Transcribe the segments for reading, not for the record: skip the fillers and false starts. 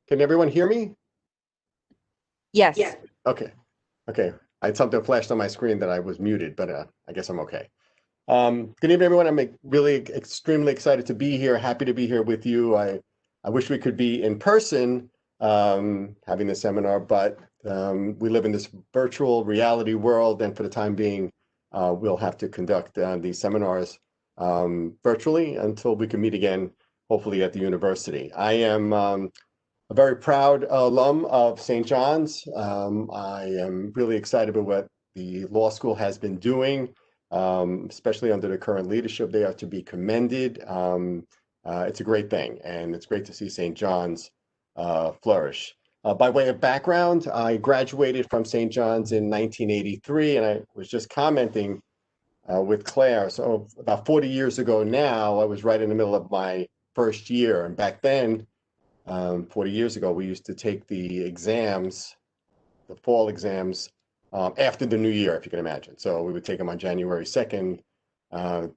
Can everyone hear me? Yes. Yeah. Okay. I had something flashed on my screen that I was muted, but I guess I'm okay. Good evening, everyone. I'm really extremely excited to be here. Happy to be here with you. I wish we could be in person having this seminar, but we live in this virtual reality world, and for the time being, we'll have to conduct these seminars virtually until we can meet again, hopefully at the university. I am a very proud alum of St. John's. I am really excited about what the law school has been doing, especially under the current leadership. They are to be commended. It's a great thing, and it's great to see St. John's flourish. By way of background, I graduated from St. John's in 1983, and I was just commenting with Claire. So about 40 years ago now, I was right in the middle of my first year, and back then, 40 years ago, we used to take the exams, the fall exams, after the new year, if you can imagine. So we would take them on January 2nd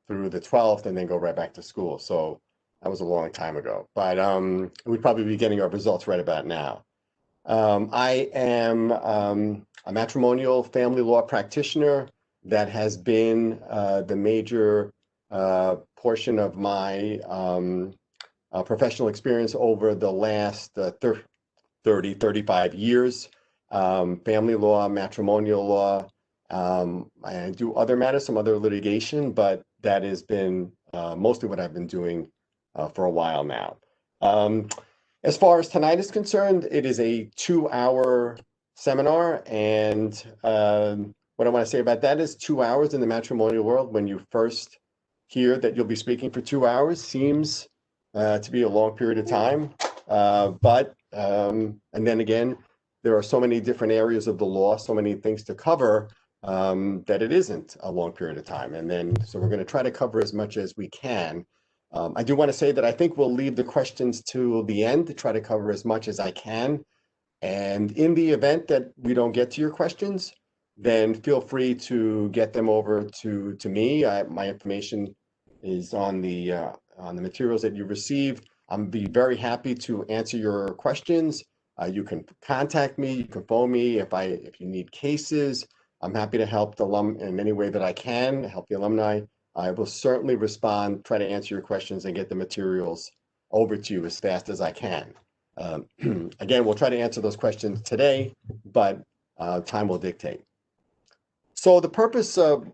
through the 12th and then go right back to school. So that was a long time ago. But we'd probably be getting our results right about now. I am a matrimonial family law practitioner. That has been the major portion of my professional experience over the last 30, 35 years. Family law, matrimonial law. I do other matters, some other litigation, but that has been mostly what I've been doing for a while now. As far as tonight is concerned, it is a 2-hour seminar, and what I want to say about that is 2 hours in the matrimonial world, when you first hear that you'll be speaking for 2 hours, seems to be a long period of time, and then again, there are so many different areas of the law, so many things to cover, that it isn't a long period of time. And then, so we're going to try to cover as much as we can. I do want to say that I think we'll leave the questions to the end to try to cover as much as I can. And in the event that we don't get to your questions, then feel free to get them over to me. My information is on the materials that you received. I'm be very happy to answer your questions. You can contact me, you can phone me if you need cases. I'm happy to help the alum in any way that I can, help the alumni. I will certainly respond, try to answer your questions and get the materials over to you as fast as I can. Again, we'll try to answer those questions today, but time will dictate. So the purpose of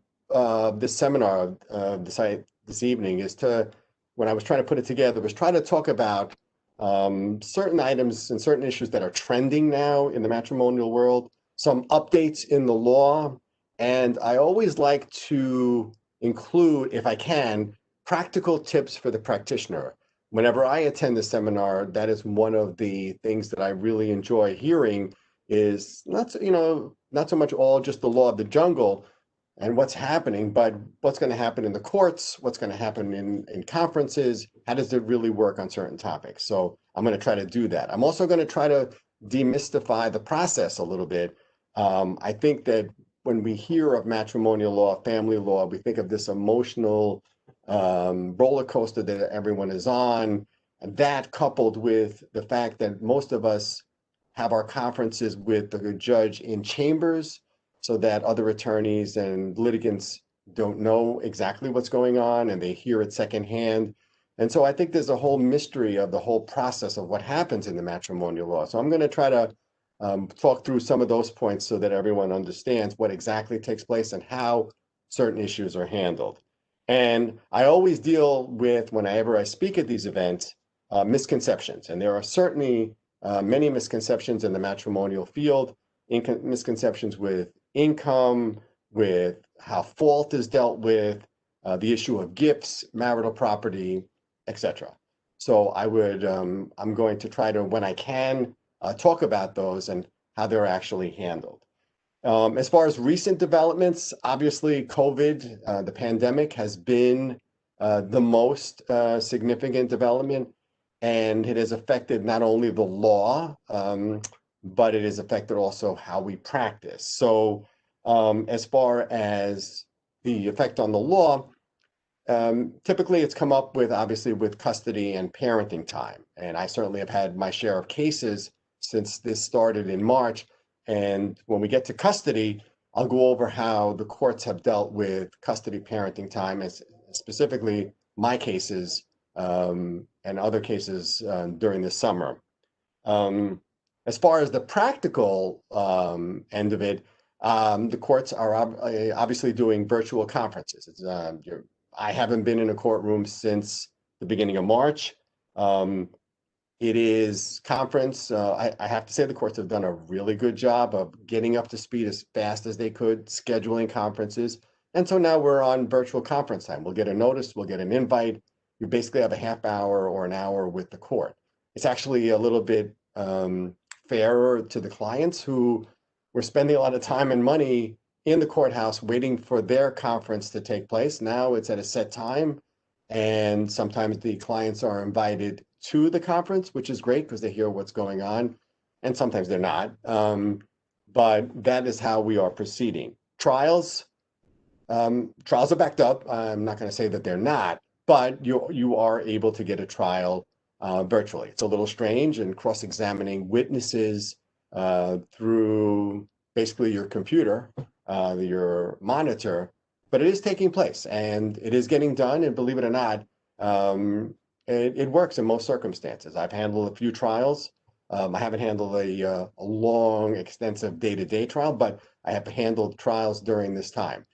this seminar this evening is to, when I was trying to put it together, was try to talk about certain items and certain issues that are trending now in the matrimonial world, some updates in the law, and I always like to include, if I can, practical tips for the practitioner. Whenever I attend the seminar, that is one of the things that I really enjoy hearing, is not so much all just the law of the jungle and what's happening, but what's going to happen in the courts, what's going to happen in conferences, how does it really work on certain topics. So I'm going to try to do that. I'm also going to try to demystify the process a little bit. I think that when we hear of matrimonial law, family law, we think of this emotional roller coaster that everyone is on, and that coupled with the fact that most of us have our conferences with the judge in chambers, so that other attorneys and litigants don't know exactly what's going on and they hear it secondhand. And so I think there's a whole mystery of the whole process of what happens in the matrimonial law. So I'm going to try to talk through some of those points so that everyone understands what exactly takes place and how certain issues are handled. And I always deal with, whenever I speak at these events, misconceptions. And there are certainly many misconceptions in the matrimonial field, misconceptions with income, with how fault is dealt with, the issue of gifts, marital property, etc. So I'm going to try to, when I can, talk about those and how they're actually handled. As far as recent developments, obviously COVID, the pandemic, has been the most significant development, and it has affected not only the law, but it has affected also how we practice. So as far as the effect on the law, Typically it's come up with, obviously, with custody and parenting time. And I certainly have had my share of cases since this started in March. And when we get to custody, I'll go over how the courts have dealt with custody parenting time, as specifically my cases and other cases during the summer. Um, as far as the practical end of it, the courts are obviously doing virtual conferences. I haven't been in a courtroom since the beginning of March. Um, it is conference. I have to say the courts have done a really good job of getting up to speed as fast as they could, scheduling conferences. And so now we're on virtual conference time. We'll get a notice, we'll get an invite. You basically have a half hour or an hour with the court. It's actually a little bit fairer to the clients who were spending a lot of time and money in the courthouse waiting for their conference to take place. Now it's at a set time, and sometimes the clients are invited to the conference, which is great because they hear what's going on, and sometimes they're not. But that is how we are proceeding. Trials are backed up. I'm not going to say that they're not, but you are able to get a trial virtually. It's a little strange, and cross-examining witnesses through basically your computer, your monitor, but it is taking place and it is getting done. And believe it or not, it works in most circumstances. I've handled a few trials. I haven't handled a long, extensive day-to-day trial, but I have handled trials during this time.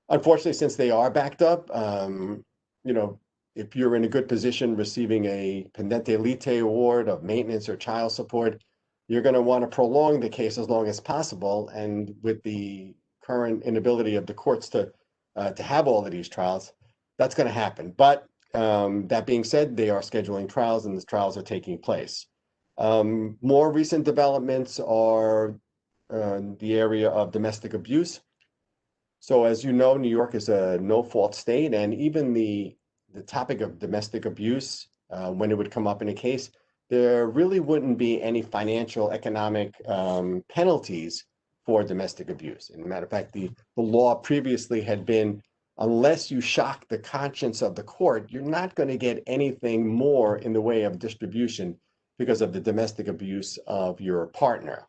Unfortunately, since they are backed up, you know, if you're in a good position receiving a Pendente Lite award of maintenance or child support, you're going to want to prolong the case as long as possible. And with the current inability of the courts to have all of these trials, that's going to happen. But that being said, they are scheduling trials, and the trials are taking place. More recent developments are the area of domestic abuse. So as you know, New York is a no-fault state, and even the topic of domestic abuse, when it would come up in a case, there really wouldn't be any financial, economic penalties for domestic abuse. As a matter of fact, the law previously had been, unless you shock the conscience of the court, you're not going to get anything more in the way of distribution because of the domestic abuse of your partner.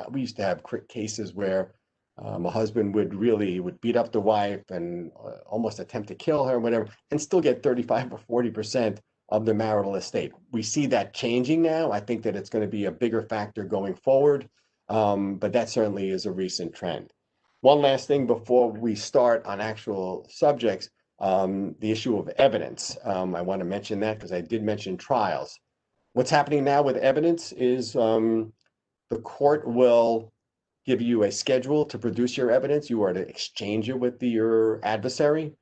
We used to have cases where a husband would beat up the wife and almost attempt to kill her, whatever, and still get 35 or 40% of the marital estate. We see that changing now. I think that it's going to be a bigger factor going forward, but that certainly is a recent trend. One last thing before we start on actual subjects, the issue of evidence. I want to mention that because I did mention trials. What's happening now with evidence is the court will give you a schedule to produce your evidence. You are to exchange it with your adversary.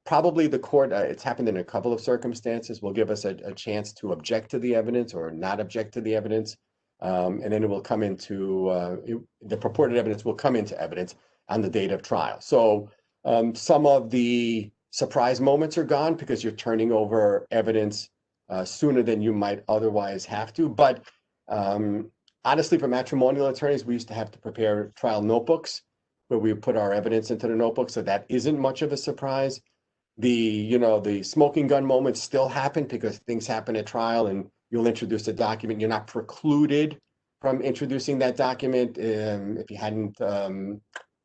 Probably the court, it's happened in a couple of circumstances, will give us a chance to object to the evidence or not object to the evidence. And then it will come into, the purported evidence will come into evidence on the date of trial. So some of the surprise moments are gone because you're turning over evidence sooner than you might otherwise have to. But honestly, for matrimonial attorneys, we used to have to prepare trial notebooks where we put our evidence into the notebook. So that isn't much of a surprise. The smoking gun moments still happen because things happen at trial, and you'll introduce a document. You're not precluded from introducing that document if you hadn't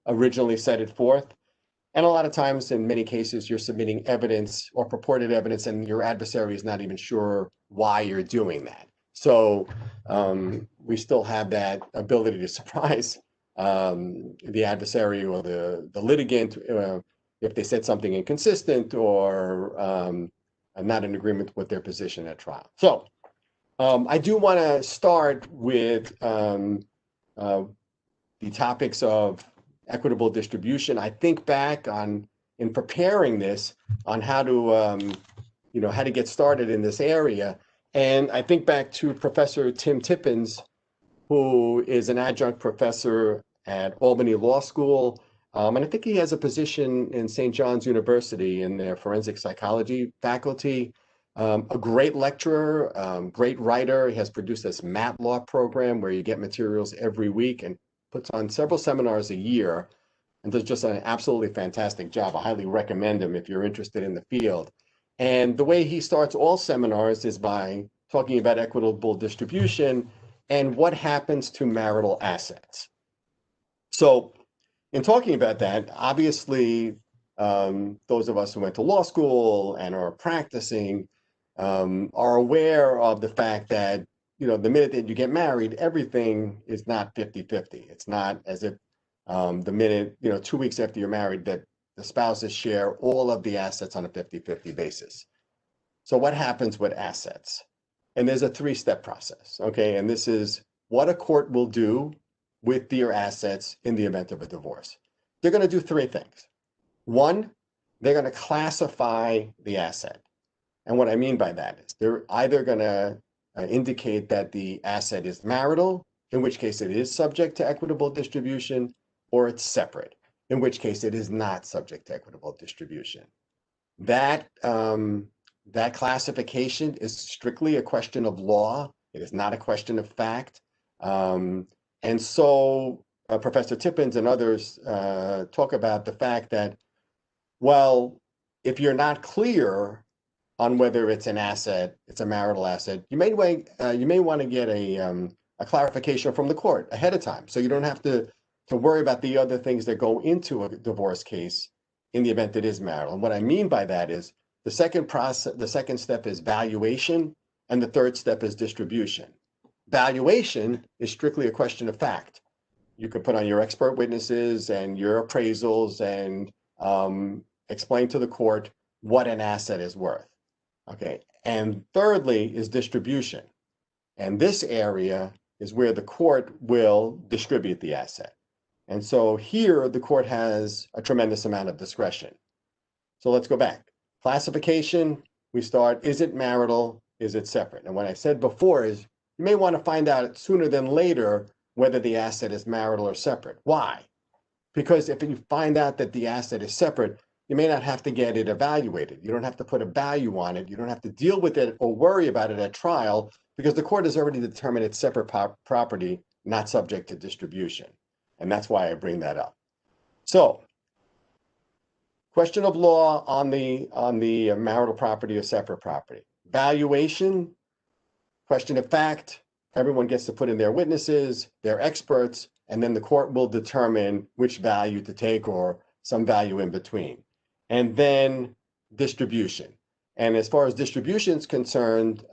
originally set it forth. And a lot of times, in many cases, you're submitting evidence or purported evidence, and your adversary is not even sure why you're doing that. So we still have that ability to surprise the adversary or the litigant if they said something inconsistent or not in agreement with their position at trial. So I do want to start with the topics of equitable distribution. I think back in preparing this on how to get started in this area. And I think back to Professor Tim Tippins, who is an adjunct professor at Albany Law School. And I think he has a position in St. John's University in their forensic psychology faculty. A great lecturer, great writer. He has produced this Mat Law program where you get materials every week and puts on several seminars a year. and does just an absolutely fantastic job. I highly recommend him if you're interested in the field. And the way he starts all seminars is by talking about equitable distribution and what happens to marital assets. So in talking about that, obviously, those of us who went to law school and are practicing are aware of the fact that, the minute that you get married, everything is not 50-50. It's not as if the minute, 2 weeks after you're married, that the spouses share all of the assets on a 50-50 basis. So what happens with assets? And there's a 3-step process, okay? And this is what a court will do with your assets in the event of a divorce. They're going to do 3 things. 1, they're going to classify the asset. And what I mean by that is they're either going to indicate that the asset is marital, in which case it is subject to equitable distribution, or it's separate, in which case it is not subject to equitable distribution. That classification is strictly a question of law. It is not a question of fact. And so Professor Tippins and others talk about the fact that, well, if you're not clear on whether it's an asset, it's a marital asset, you may want to get a clarification from the court ahead of time, so you don't have to worry about the other things that go into a divorce case in the event it is marital. And what I mean by that is the second step is valuation, and the third step is distribution. Valuation is strictly a question of fact. You can put on your expert witnesses and your appraisals and explain to the court what an asset is worth. Okay, and thirdly is distribution. And this area is where the court will distribute the asset. And so here the court has a tremendous amount of discretion. So let's go back. Classification, we start, is it marital? Is it separate? And what I said before is you may want to find out sooner than later whether the asset is marital or separate. Why? Because if you find out that the asset is separate, you may not have to get it evaluated. You don't have to put a value on it. You don't have to deal with it or worry about it at trial because the court has already determined it's separate property, not subject to distribution. And that's why I bring that up. So, question of law on the marital property or separate property. Valuation, question of fact, everyone gets to put in their witnesses, their experts, and then the court will determine which value to take or some value in between. And then distribution. And as far as distribution is concerned,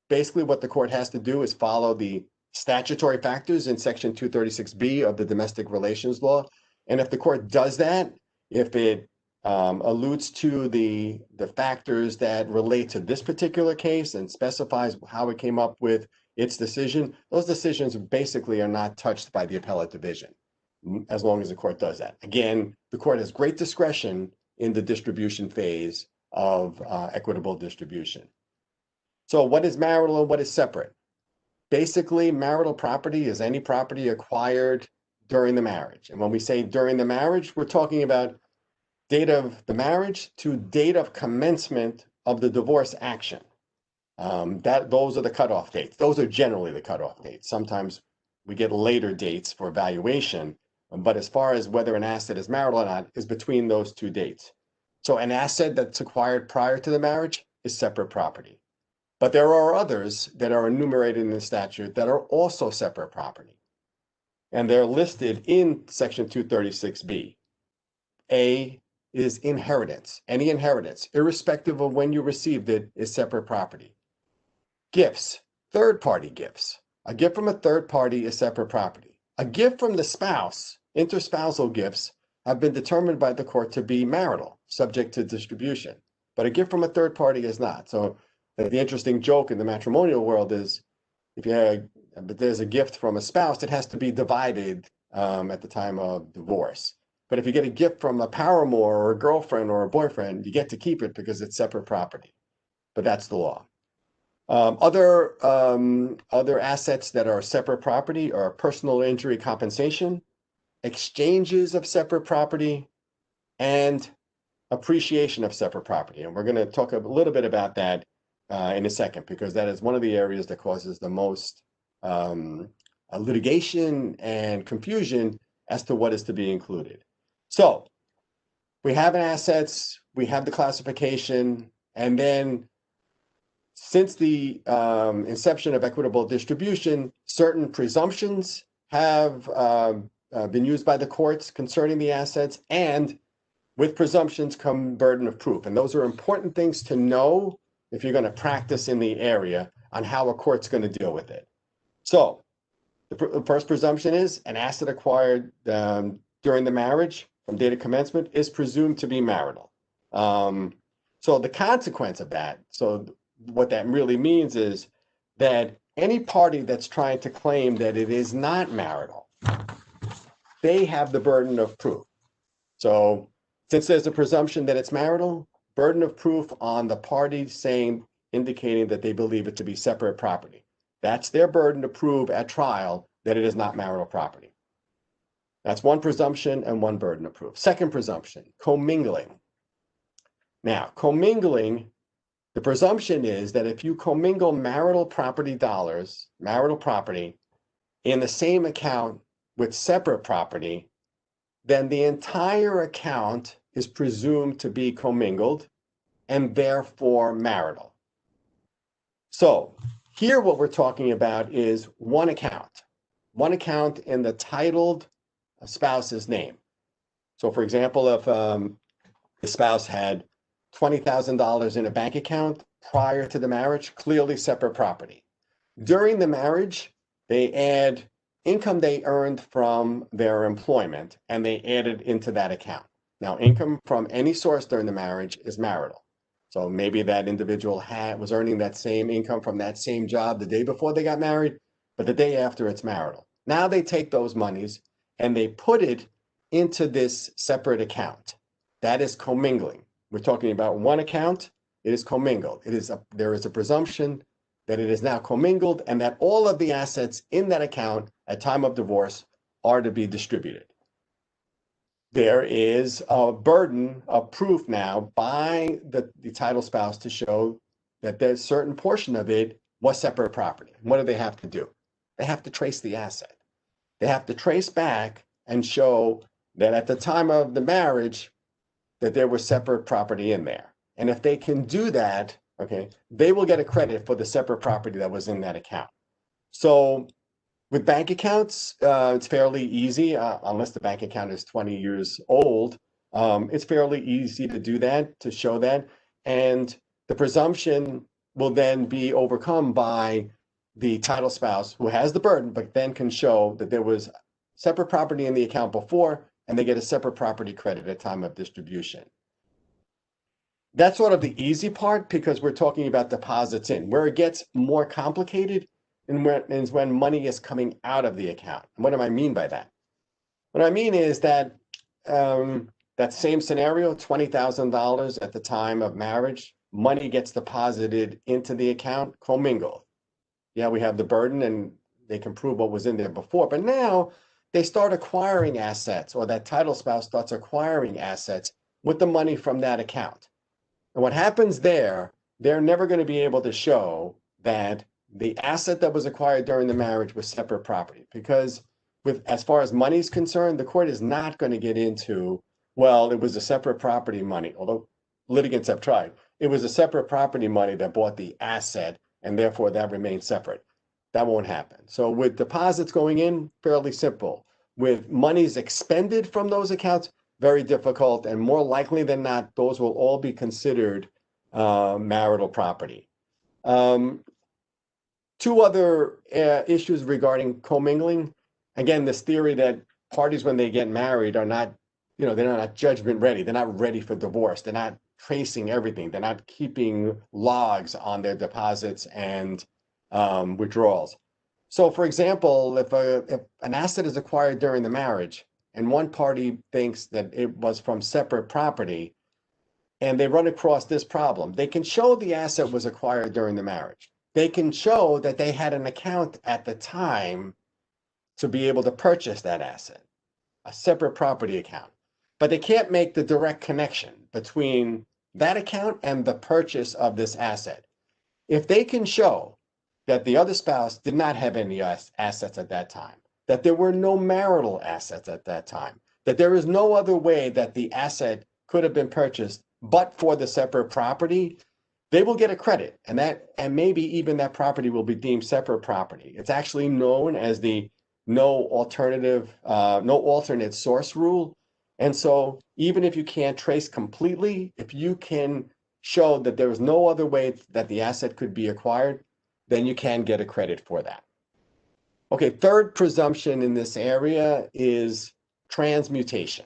basically what the court has to do is follow the statutory factors in Section 236B of the Domestic Relations Law. And if the court does that, if it alludes to the factors that relate to this particular case and specifies how it came up with its decision, those decisions basically are not touched by the appellate division, as long as the court does that. Again, the court has great discretion in the distribution phase of equitable distribution. So what is marital and what is separate? Basically, marital property is any property acquired during the marriage. And when we say during the marriage, we're talking about date of the marriage to date of commencement of the divorce action. Those are the cutoff dates. Those are generally the cutoff dates. Sometimes we get later dates for valuation, but as far as whether an asset is marital or not is between those 2 dates. So an asset that's acquired prior to the marriage is separate property. But there are others that are enumerated in the statute that are also separate property. And they're listed in Section 236B. A is inheritance. Any inheritance, irrespective of when you received it, is separate property. Gifts, third-party gifts. A gift from a third party is separate property. A gift from the spouse, interspousal gifts, have been determined by the court to be marital, subject to distribution. But a gift from a third party is not. So the interesting joke in the matrimonial world is but there's a gift from a spouse, it has to be divided at the time of divorce. But if you get a gift from a paramour or a girlfriend or a boyfriend, you get to keep it because it's separate property. But that's the law. Other assets that are separate property are personal injury compensation, exchanges of separate property, and appreciation of separate property. And we're going to talk a little bit about that in a second, because that is one of the areas that causes the most litigation and confusion as to what is to be included. So we have assets, we have the classification, and then since the inception of equitable distribution, certain presumptions have been used by the courts concerning the assets, and with presumptions come burden of proof. And those are important things to know if you're going to practice in the area on how a court's going to deal with it. So the first presumption is an asset acquired during the marriage from date of commencement is presumed to be marital. So the consequence of that, so what that really means is that any party that's trying to claim that it is not marital, they have the burden of proof. So since there's a presumption that it's marital, burden of proof on the party indicating that they believe it to be separate property. That's their burden to prove at trial that it is not marital property. That's one presumption and one burden of proof. Second presumption, commingling. Now, commingling, the presumption is that if you commingle marital property dollars, marital property, in the same account with separate property, then the entire account is presumed to be commingled and therefore marital. So here what we're talking about is one account in the titled spouse's name. So for example, if the spouse had $20,000 in a bank account prior to the marriage, clearly separate property. During the marriage, they add income they earned from their employment and they added into that account. Now, income from any source during the marriage is marital. So maybe that individual was earning that same income from that same job the day before they got married, but the day after it's marital. Now they take those monies and they put it into this separate account. That is commingling. We're talking about one account, it is commingled. There is a presumption that it is now commingled and that all of the assets in that account at time of divorce are to be distributed. There is a burden of proof now by the title spouse to show that there's a certain portion of it was separate property. What do they have to do? They have to trace the asset. They have to trace back and show that at the time of the marriage, that there was separate property in there. And if they can do that, okay, they will get a credit for the separate property that was in that account. So with bank accounts, it's fairly easy, unless the bank account is 20 years old. It's fairly easy to do that, to show that. And the presumption will then be overcome by the title spouse who has the burden, but then can show that there was separate property in the account before, and they get a separate property credit at time of distribution. That's sort of the easy part because we're talking about deposits in. Where it gets more complicated is when money is coming out of the account. And what do I mean by that? What I mean is that that same scenario, $20,000 at the time of marriage, money gets deposited into the account, commingled. Yeah, we have the burden and they can prove what was in there before, but now they start acquiring assets, or that title spouse starts acquiring assets with the money from that account. And what happens there, they're never going to be able to show that the asset that was acquired during the marriage was separate property, because as far as money is concerned, the court is not going to get into, well, it was a separate property money, although litigants have tried. It was a separate property money that bought the asset, and therefore that remains separate. That won't happen. So with deposits going in, fairly simple. With monies expended from those accounts, very difficult, and more likely than not, those will all be considered marital property. Two other issues regarding commingling. Again, this theory that parties, when they get married, are not, they're not judgment ready. They're not ready for divorce. They're not tracing everything. They're not keeping logs on their deposits and withdrawals. So, for example, if an asset is acquired during the marriage and one party thinks that it was from separate property and they run across this problem, they can show the asset was acquired during the marriage. They can show that they had an account at the time to be able to purchase that asset, a separate property account. But they can't make the direct connection between that account and the purchase of this asset. If they can show that the other spouse did not have any assets at that time, that there were no marital assets at that time, that there is no other way that the asset could have been purchased but for the separate property, they will get a credit, and maybe even that property will be deemed separate property. It's actually known as the no alternate source rule. And so even if you can't trace completely, if you can show that there is no other way that the asset could be acquired, then you can get a credit for that. Okay, third presumption in this area is transmutation.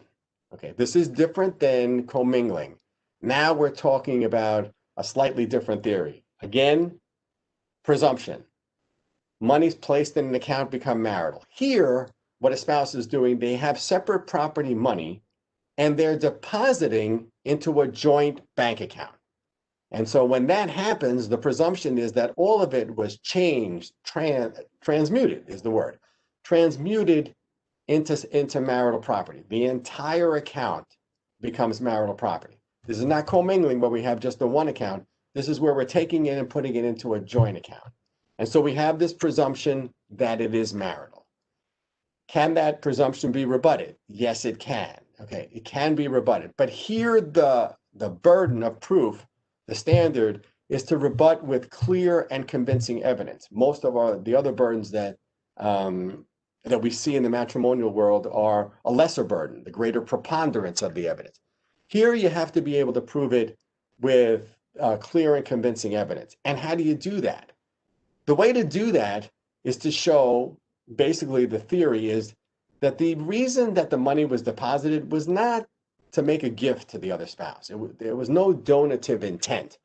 Okay, this is different than commingling. Now we're talking about a slightly different theory. Again, presumption. Money's placed in an account become marital. Here, what a spouse is doing, they have separate property money and they're depositing into a joint bank account. And so when that happens, the presumption is that all of it was changed, transmuted is the word, transmuted into marital property. The entire account becomes marital property. This is not commingling where we have just the one account. This is where we're taking it and putting it into a joint account. And so we have this presumption that it is marital. Can that presumption be rebutted? Yes, it can. Okay, it can be rebutted. But here the burden of proof, the standard, is to rebut with clear and convincing evidence. Most of the other burdens that we see in the matrimonial world are a lesser burden, the greater preponderance of the evidence. Here you have to be able to prove it with clear and convincing evidence. And how do you do that? The way to do that is to show, basically the theory is that the reason that the money was deposited was not to make a gift to the other spouse. There was no donative intent.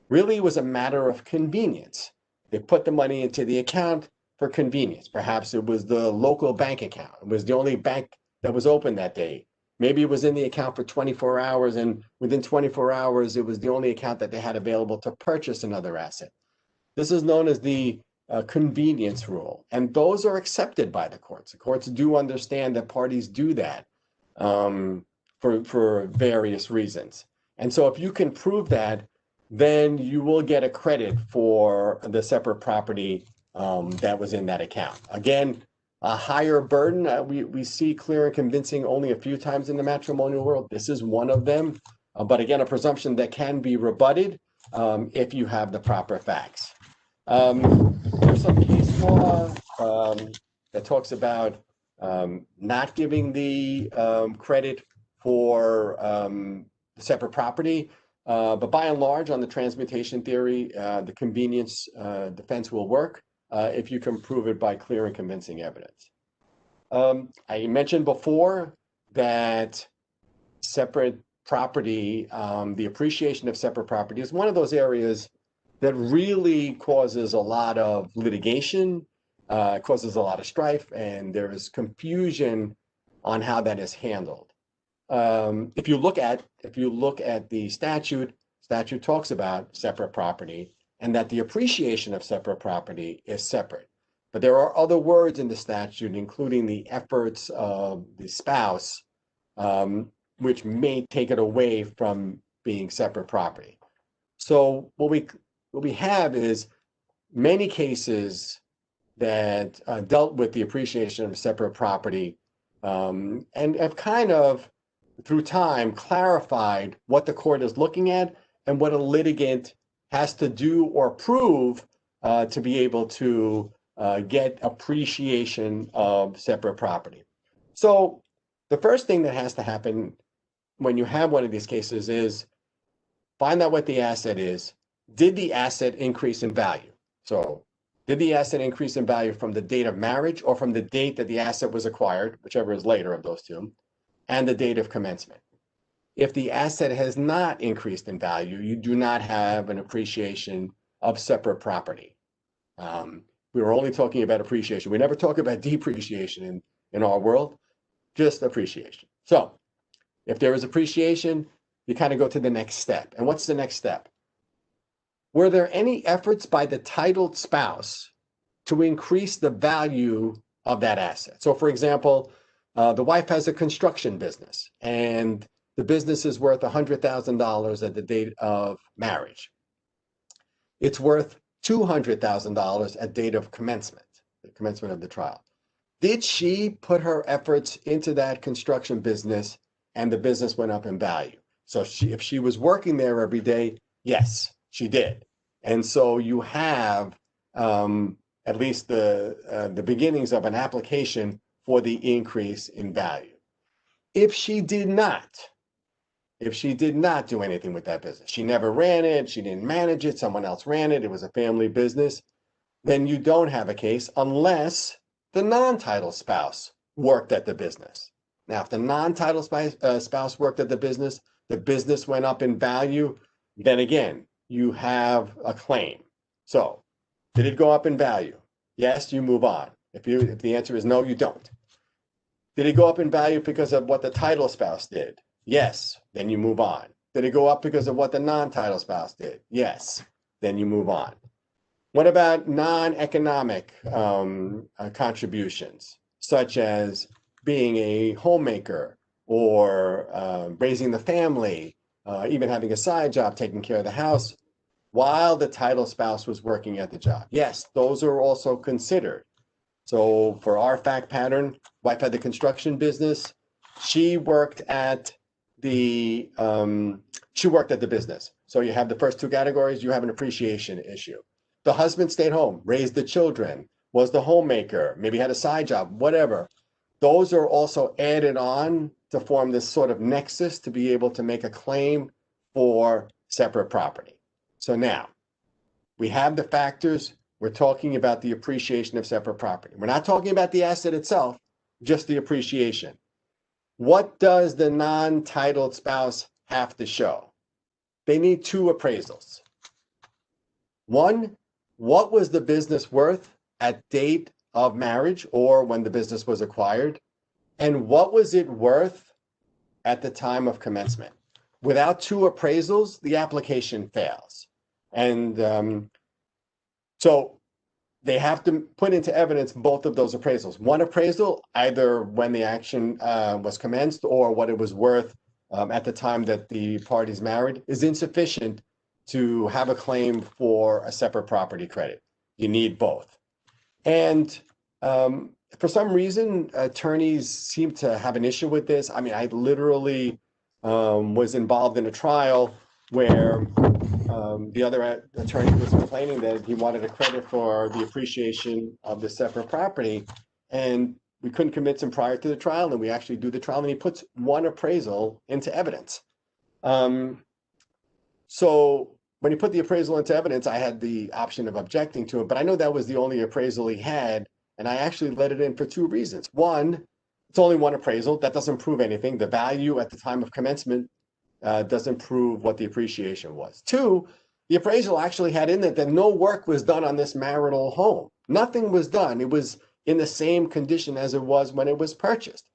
Really, it was a matter of convenience. They put the money into the account for convenience. Perhaps it was the local bank account. It was the only bank that was open that day. Maybe it was in the account for 24 hours, and within 24 hours, it was the only account that they had available to purchase another asset. This is known as the convenience rule, and those are accepted by the courts. The courts do understand that parties do that for various reasons. And so if you can prove that, then you will get a credit for the separate property that was in that account. Again, a higher burden, we see clear and convincing only a few times in the matrimonial world. This is one of them. But again, a presumption that can be rebutted if you have the proper facts. There's some case law that talks about not giving the credit for separate property. But by and large, on the transmutation theory, the convenience defense will work if you can prove it by clear and convincing evidence. I mentioned before that separate property, the appreciation of separate property is one of those areas that really causes a lot of litigation, causes a lot of strife, and there is confusion on how that is handled. If you look at the statute talks about separate property and that the appreciation of separate property is separate. But there are other words in the statute, including the efforts of the spouse, which may take it away from being separate property. So what we have is many cases that dealt with the appreciation of separate property and have kind of, through time, clarified what the court is looking at and what a litigant has to do or prove to be able to get appreciation of separate property. So the first thing that has to happen when you have one of these cases is find out what the asset is. Did the asset increase in value? So did the asset increase in value from the date of marriage or from the date that the asset was acquired, whichever is later of those two, and the date of commencement? If the asset has not increased in value, you do not have an appreciation of separate property. We were only talking about appreciation. We never talk about depreciation in our world, just appreciation. So if there is appreciation, you kind of go to the next step. And what's the next step? Were there any efforts by the titled spouse to increase the value of that asset? So for example, the wife has a construction business and the business is worth $100,000 at the date of marriage. It's worth $200,000 at date of commencement, the commencement of the trial. Did she put her efforts into that construction business and the business went up in value? So if she was working there every day, yes, she did. And so you have at least the beginnings of an application for the increase in value. If she did not do anything with that business, she never ran it, she didn't manage it, someone else ran it, it was a family business, then you don't have a case unless the non-title spouse worked at the business. Now, if the non-title spouse worked at the business went up in value, then again, you have a claim. So, did it go up in value? Yes, you move on. If the answer is no, you don't. Did it go up in value because of what the title spouse did? Yes, then you move on. Did it go up because of what the non-title spouse did? Yes, then you move on. What about non-economic contributions, such as being a homemaker or raising the family, even having a side job, taking care of the house while the title spouse was working at the job? Yes, those are also considered. So for our fact pattern, wife had the construction business. She worked at the business. So you have the first two categories, you have an appreciation issue. The husband stayed home, raised the children, was the homemaker, maybe had a side job, whatever. Those are also added on to form this sort of nexus to be able to make a claim for separate property. So now we have the factors. We're talking about the appreciation of separate property. We're not talking about the asset itself, just the appreciation. What does the non-titled spouse have to show? They need two appraisals. One, what was the business worth at date of marriage or when the business was acquired? And what was it worth at the time of commencement? Without two appraisals, the application fails. And so they have to put into evidence both of those appraisals. One appraisal, either when the action was commenced or what it was worth at the time that the parties married, is insufficient to have a claim for a separate property credit. You need both. And for some reason, attorneys seem to have an issue with this. I mean, I literally was involved in a trial where the other attorney was complaining that he wanted a credit for the appreciation of the separate property, and we couldn't convince him prior to the trial, and we actually do the trial, and he puts one appraisal into evidence. So when he put the appraisal into evidence, I had the option of objecting to it, but I know that was the only appraisal he had, and I actually let it in for two reasons. One, it's only one appraisal. That doesn't prove anything. The value at the time of commencement doesn't prove what the appreciation was. Two, the appraisal actually had in it that no work was done on this marital home. Nothing was done. It was in the same condition as it was when it was purchased.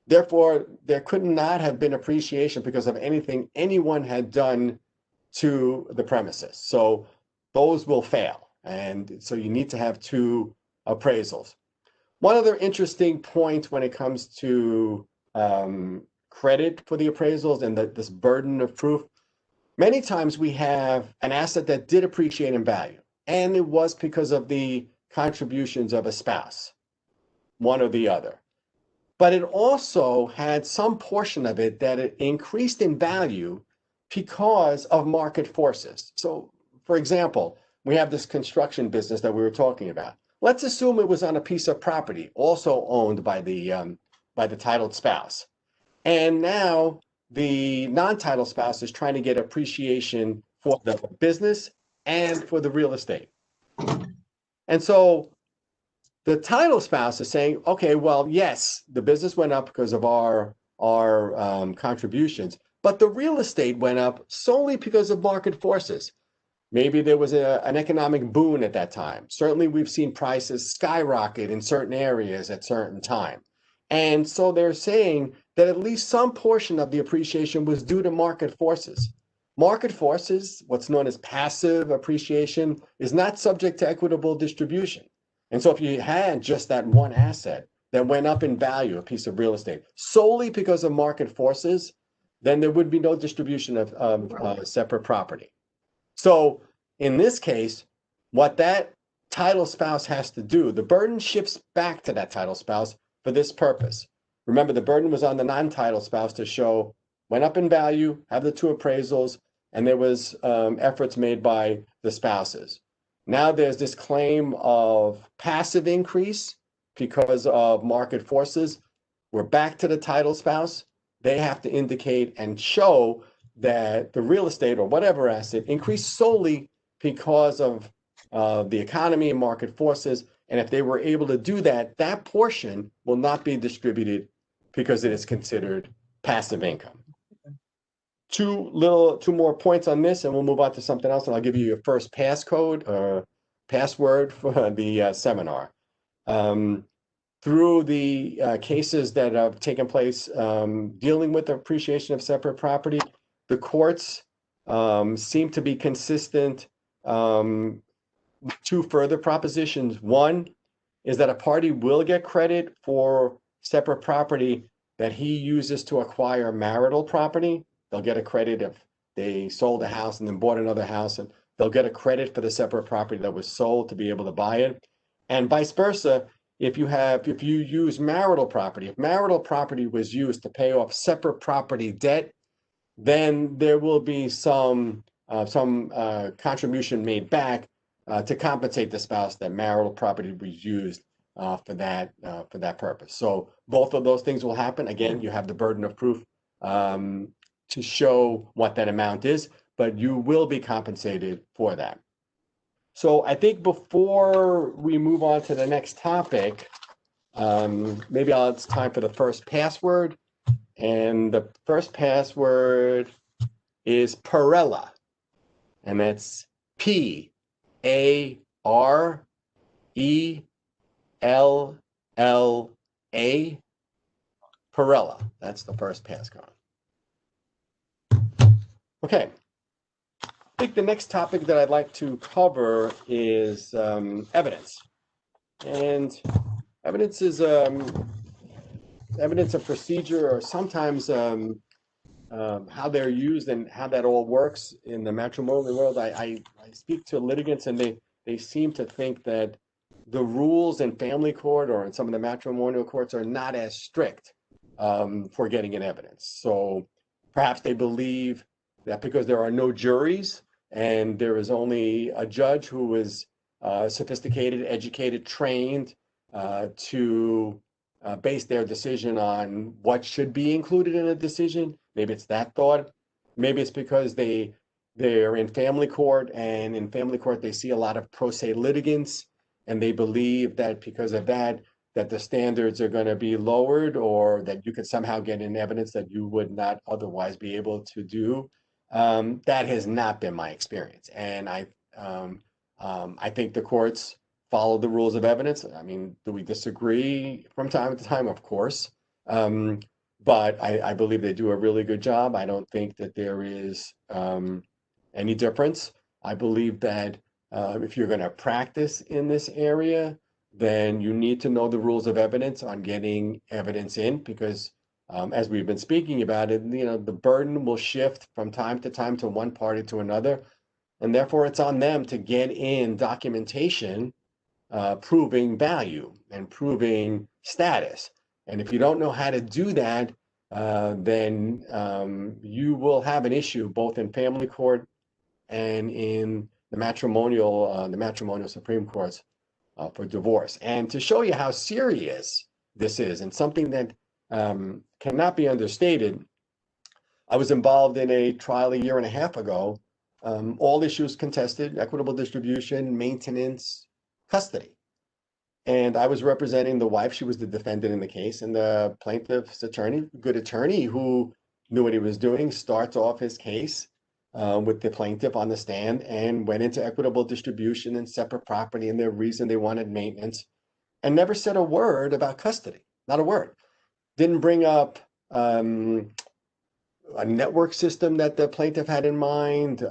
Therefore, there could not have been appreciation because of anything anyone had done to the premises. So those will fail. And so you need to have two appraisals. One other interesting point when it comes to credit for the appraisals and this burden of proof, many times we have an asset that did appreciate in value, and it was because of the contributions of a spouse, one or the other. But it also had some portion of it that it increased in value because of market forces. So, for example, we have this construction business that we were talking about. Let's assume it was on a piece of property also owned by the titled spouse. And now the non-titled spouse is trying to get appreciation for the business and for the real estate. And so the title spouse is saying, okay, well, yes, the business went up because of our contributions, but the real estate went up solely because of market forces. Maybe there was an economic boom at that time. Certainly, we've seen prices skyrocket in certain areas at certain time. And so they're saying that at least some portion of the appreciation was due to market forces. Market forces, what's known as passive appreciation, is not subject to equitable distribution. And so if you had just that one asset that went up in value, a piece of real estate, solely because of market forces, then there would be no distribution of separate property. So in this case, what that title spouse has to do. The burden shifts back to that title spouse for this purpose. Remember, the burden was on the non-title spouse to show went up in value, have the two appraisals, and there was efforts made by the spouses. Now there's this claim of passive increase because of market forces. We're back to the title spouse. They have to indicate and show that the real estate or whatever asset increased solely because of the economy and market forces. And if they were able to do that, that portion will not be distributed because it is considered passive income. Two more points on this, and we'll move on to something else. And I'll give you your first passcode or password for the seminar. Through the cases that have taken place dealing with the appreciation of separate property, the courts seem to be consistent. Two further propositions. One is that a party will get credit for separate property that he uses to acquire marital property. They'll get a credit if they sold a house and then bought another house, and they'll get a credit for the separate property that was sold to be able to buy it. And vice versa, if you use marital property, if marital property was used to pay off separate property debt, then there will be some contribution made back to compensate the spouse that marital property was used for that purpose. So both of those things will happen. Again, you have the burden of proof to show what that amount is, but you will be compensated for that. So I think before we move on to the next topic, maybe it's time for the first password. And the first password is Parella. And that's P-A-R-E-L-L-A. Parella. That's the first passcode. Okay. I think the next topic that I'd like to cover is evidence. And evidence is evidence of procedure, or sometimes how they're used and how that all works in the matrimonial world. I speak to litigants, and they seem to think that the rules in family court or in some of the matrimonial courts are not as strict for getting in evidence. So perhaps they believe that because there are no juries and there is only a judge who is sophisticated, educated, trained to base their decision on what should be included in a decision. Maybe it's that thought. Maybe it's because they're in family court, and in family court they see a lot of pro se litigants, and they believe that because of that the standards are going to be lowered, or that you could somehow get in evidence that you would not otherwise be able to do. That has not been my experience, and I think the courts follow the rules of evidence. I mean, do we disagree from time to time? Of course. But I believe they do a really good job. I don't think that there is any difference. I believe that if you're going to practice in this area, then you need to know the rules of evidence on getting evidence in, because as we've been speaking about it, the burden will shift from time to one party to another. And therefore, it's on them to get in documentation proving value and proving status. And if you don't know how to do that, then you will have an issue both in family court and in the matrimonial Supreme Courts for divorce. And to show you how serious this is, and something that cannot be understated, I was involved in a trial a year and a half ago. All issues contested: equitable distribution, maintenance, custody. And I was representing the wife. She was the defendant in the case, and the plaintiff's attorney, good attorney who knew what he was doing, starts off his case with the plaintiff on the stand and went into equitable distribution and separate property and their reason they wanted maintenance, and never said a word about custody. Not a word. Didn't bring up a network system that the plaintiff had in mind,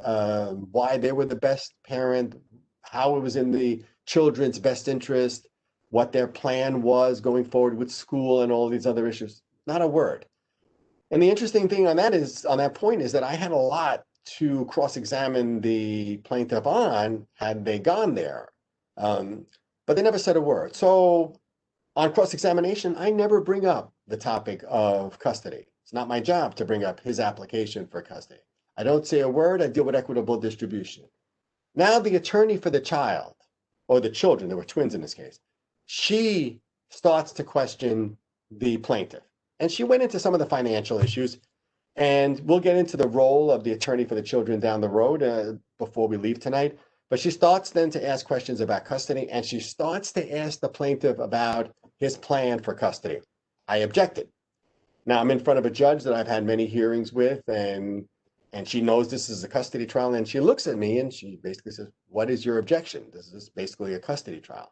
why they were the best parent, how it was in the children's best interest, what their plan was going forward with school and all these other issues. Not a word. And the interesting thing on that point is that I had a lot to cross-examine the plaintiff on had they gone there. But they never said a word. So on cross-examination, I never bring up the topic of custody. It's not my job to bring up his application for custody. I don't say a word. I deal with equitable distribution. Now the attorney for the child, or the children, there were twins in this case, she starts to question the plaintiff. And she went into some of the financial issues. And we'll get into the role of the attorney for the children down the road before we leave tonight. But she starts then to ask questions about custody, and she starts to ask the plaintiff about his plan for custody. I objected. Now I'm in front of a judge that I've had many hearings with, and she knows this is a custody trial, and she looks at me and she basically says, "What is your objection? This is basically a custody trial."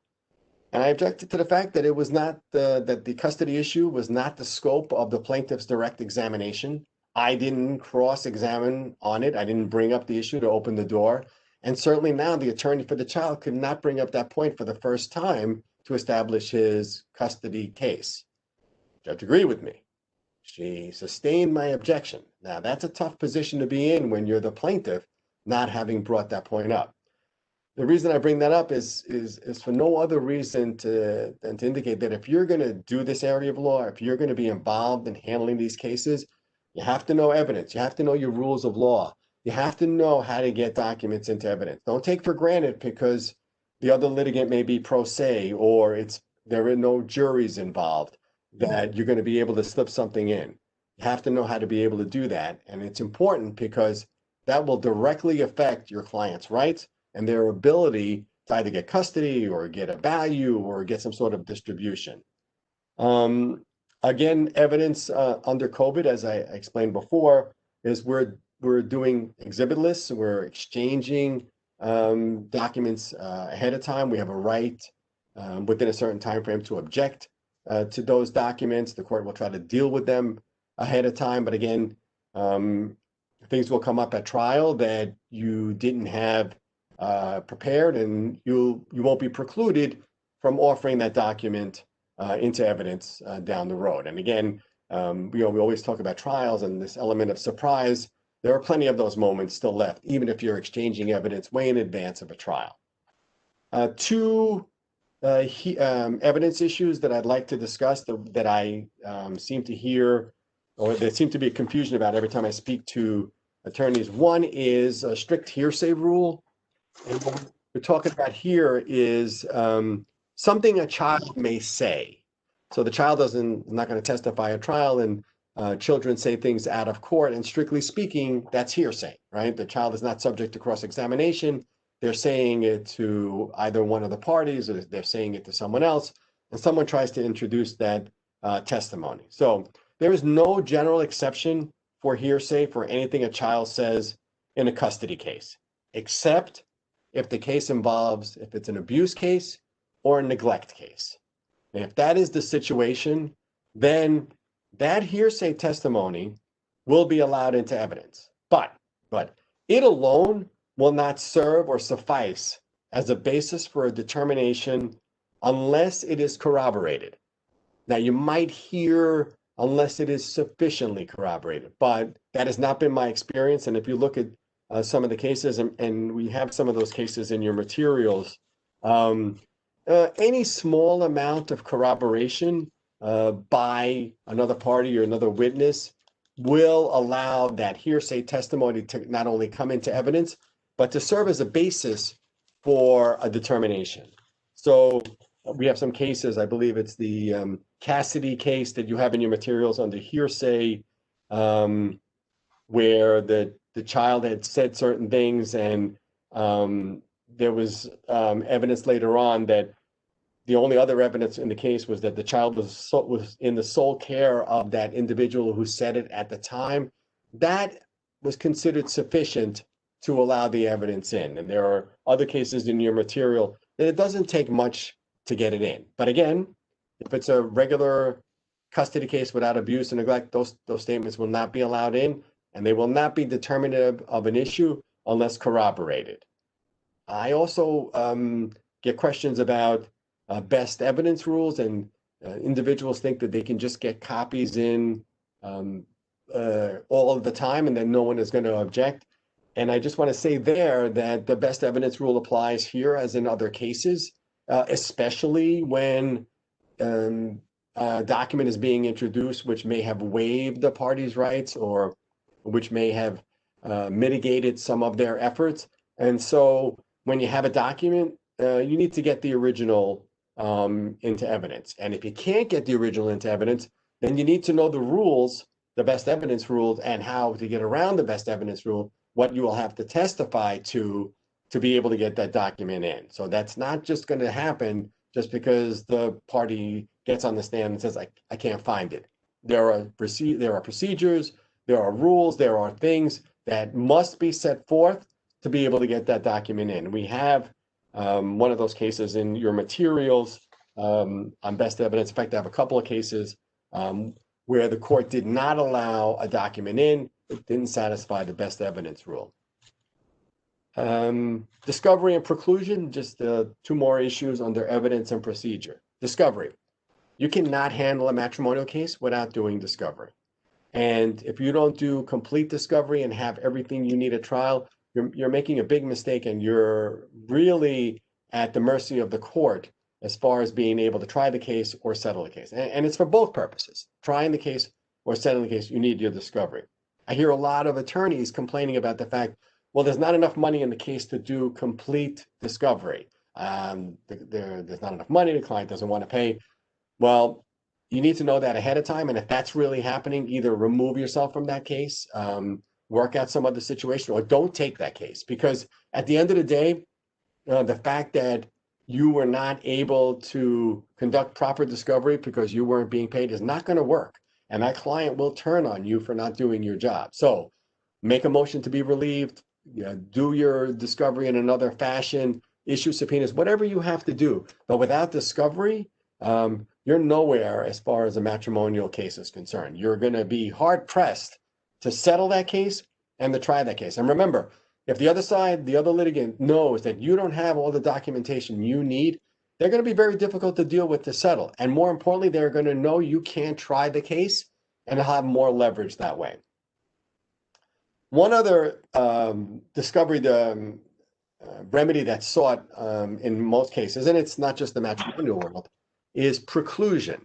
And I objected to the fact that it was not that the custody issue was not the scope of the plaintiff's direct examination. I didn't cross-examine on it. I didn't bring up the issue to open the door. And certainly now the attorney for the child could not bring up that point for the first time to establish his custody case. The judge agreed with me. She sustained my objection. Now that's a tough position to be in when you're the plaintiff, not having brought that point up. The reason I bring that up is for no other reason than to indicate that if you're going to do this area of law, if you're going to be involved in handling these cases, you have to know evidence. You have to know your rules of law. You have to know how to get documents into evidence. Don't take for granted because the other litigant may be pro se or there are no juries involved that you're going to be able to slip something in. You have to know how to be able to do that. And it's important because that will directly affect your client's rights and their ability to either get custody or get a value or get some sort of distribution. Again, evidence under COVID, as I explained before, is we're doing exhibit lists. We're exchanging documents ahead of time. We have a right within a certain time frame to object to those documents. The court will try to deal with them ahead of time. But again, things will come up at trial that you didn't have prepared, and you won't be precluded from offering that document into evidence down the road. And again, we always talk about trials and this element of surprise. There are plenty of those moments still left, even if you're exchanging evidence way in advance of a trial. Two evidence issues that I'd like to discuss that I seem to hear, or there seem to be a confusion about every time I speak to attorneys. One is a strict hearsay rule. And what we're talking about here is something a child may say. So the child is not going to testify at trial, and children say things out of court, and strictly speaking, that's hearsay, right? The child is not subject to cross-examination. They're saying it to either one of the parties, or they're saying it to someone else, and someone tries to introduce that testimony. So there is no general exception for hearsay for anything a child says in a custody case, except if the case involves, if it's an abuse case or a neglect case. And if that is the situation, then that hearsay testimony will be allowed into evidence. But it alone will not serve or suffice as a basis for a determination unless it is corroborated. Now, you might hear unless it is sufficiently corroborated, but that has not been my experience. And if you look at some of the cases, and we have some of those cases in your materials, any small amount of corroboration by another party or another witness will allow that hearsay testimony to not only come into evidence, but to serve as a basis for a determination. So we have some cases, I believe it's the Cassidy case that you have in your materials under hearsay, where the child had said certain things, and there was evidence later on that the only other evidence in the case was that the child was in the sole care of that individual who said it at the time. That was considered sufficient to allow the evidence in. And there are other cases in your material that it doesn't take much to get it in. But again, if it's a regular custody case without abuse and neglect, those statements will not be allowed in, and they will not be determinative of an issue unless corroborated. I also get questions about best evidence rules, and individuals think that they can just get copies in all of the time and then no one is going to object. And I just want to say there that the best evidence rule applies here as in other cases, especially when a document is being introduced which may have waived the party's rights or which may have mitigated some of their efforts. And so when you have a document, you need to get the original into evidence. And if you can't get the original into evidence, then you need to know the rules, the best evidence rules, and how to get around the best evidence rule, what you will have to testify to be able to get that document in. So that's not just going to happen just because the party gets on the stand and says, I can't find it. There are procedures, there are rules, there are things that must be set forth to be able to get that document in. We have one of those cases in your materials on best evidence. In fact, I have a couple of cases where the court did not allow a document in. It didn't satisfy the best evidence rule. Discovery and preclusion, just two more issues under evidence and procedure. Discovery. You cannot handle a matrimonial case without doing discovery. And if you don't do complete discovery and have everything you need at trial, you're making a big mistake, and you're really at the mercy of the court as far as being able to try the case or settle the case. And it's for both purposes. Trying the case or settling the case, you need your discovery. I hear a lot of attorneys complaining about the fact, well, there's not enough money in the case to do complete discovery. There's not enough money, the client doesn't want to pay. Well, you need to know that ahead of time. And if that's really happening, either remove yourself from that case, work out some other situation, or don't take that case. Because at the end of the day, the fact that you were not able to conduct proper discovery because you weren't being paid is not going to work. And that client will turn on you for not doing your job. So make a motion to be relieved, do your discovery in another fashion, issue subpoenas, whatever you have to do. But without discovery, you're nowhere as far as a matrimonial case is concerned. You're going to be hard pressed to settle that case and to try that case. And remember, if the other side, the other litigant knows that you don't have all the documentation you need, they're going to be very difficult to deal with to settle. And more importantly, they're going to know you can't try the case, and they'll have more leverage that way. One other discovery, the remedy that's sought in most cases, and it's not just the matrimonial world, is preclusion.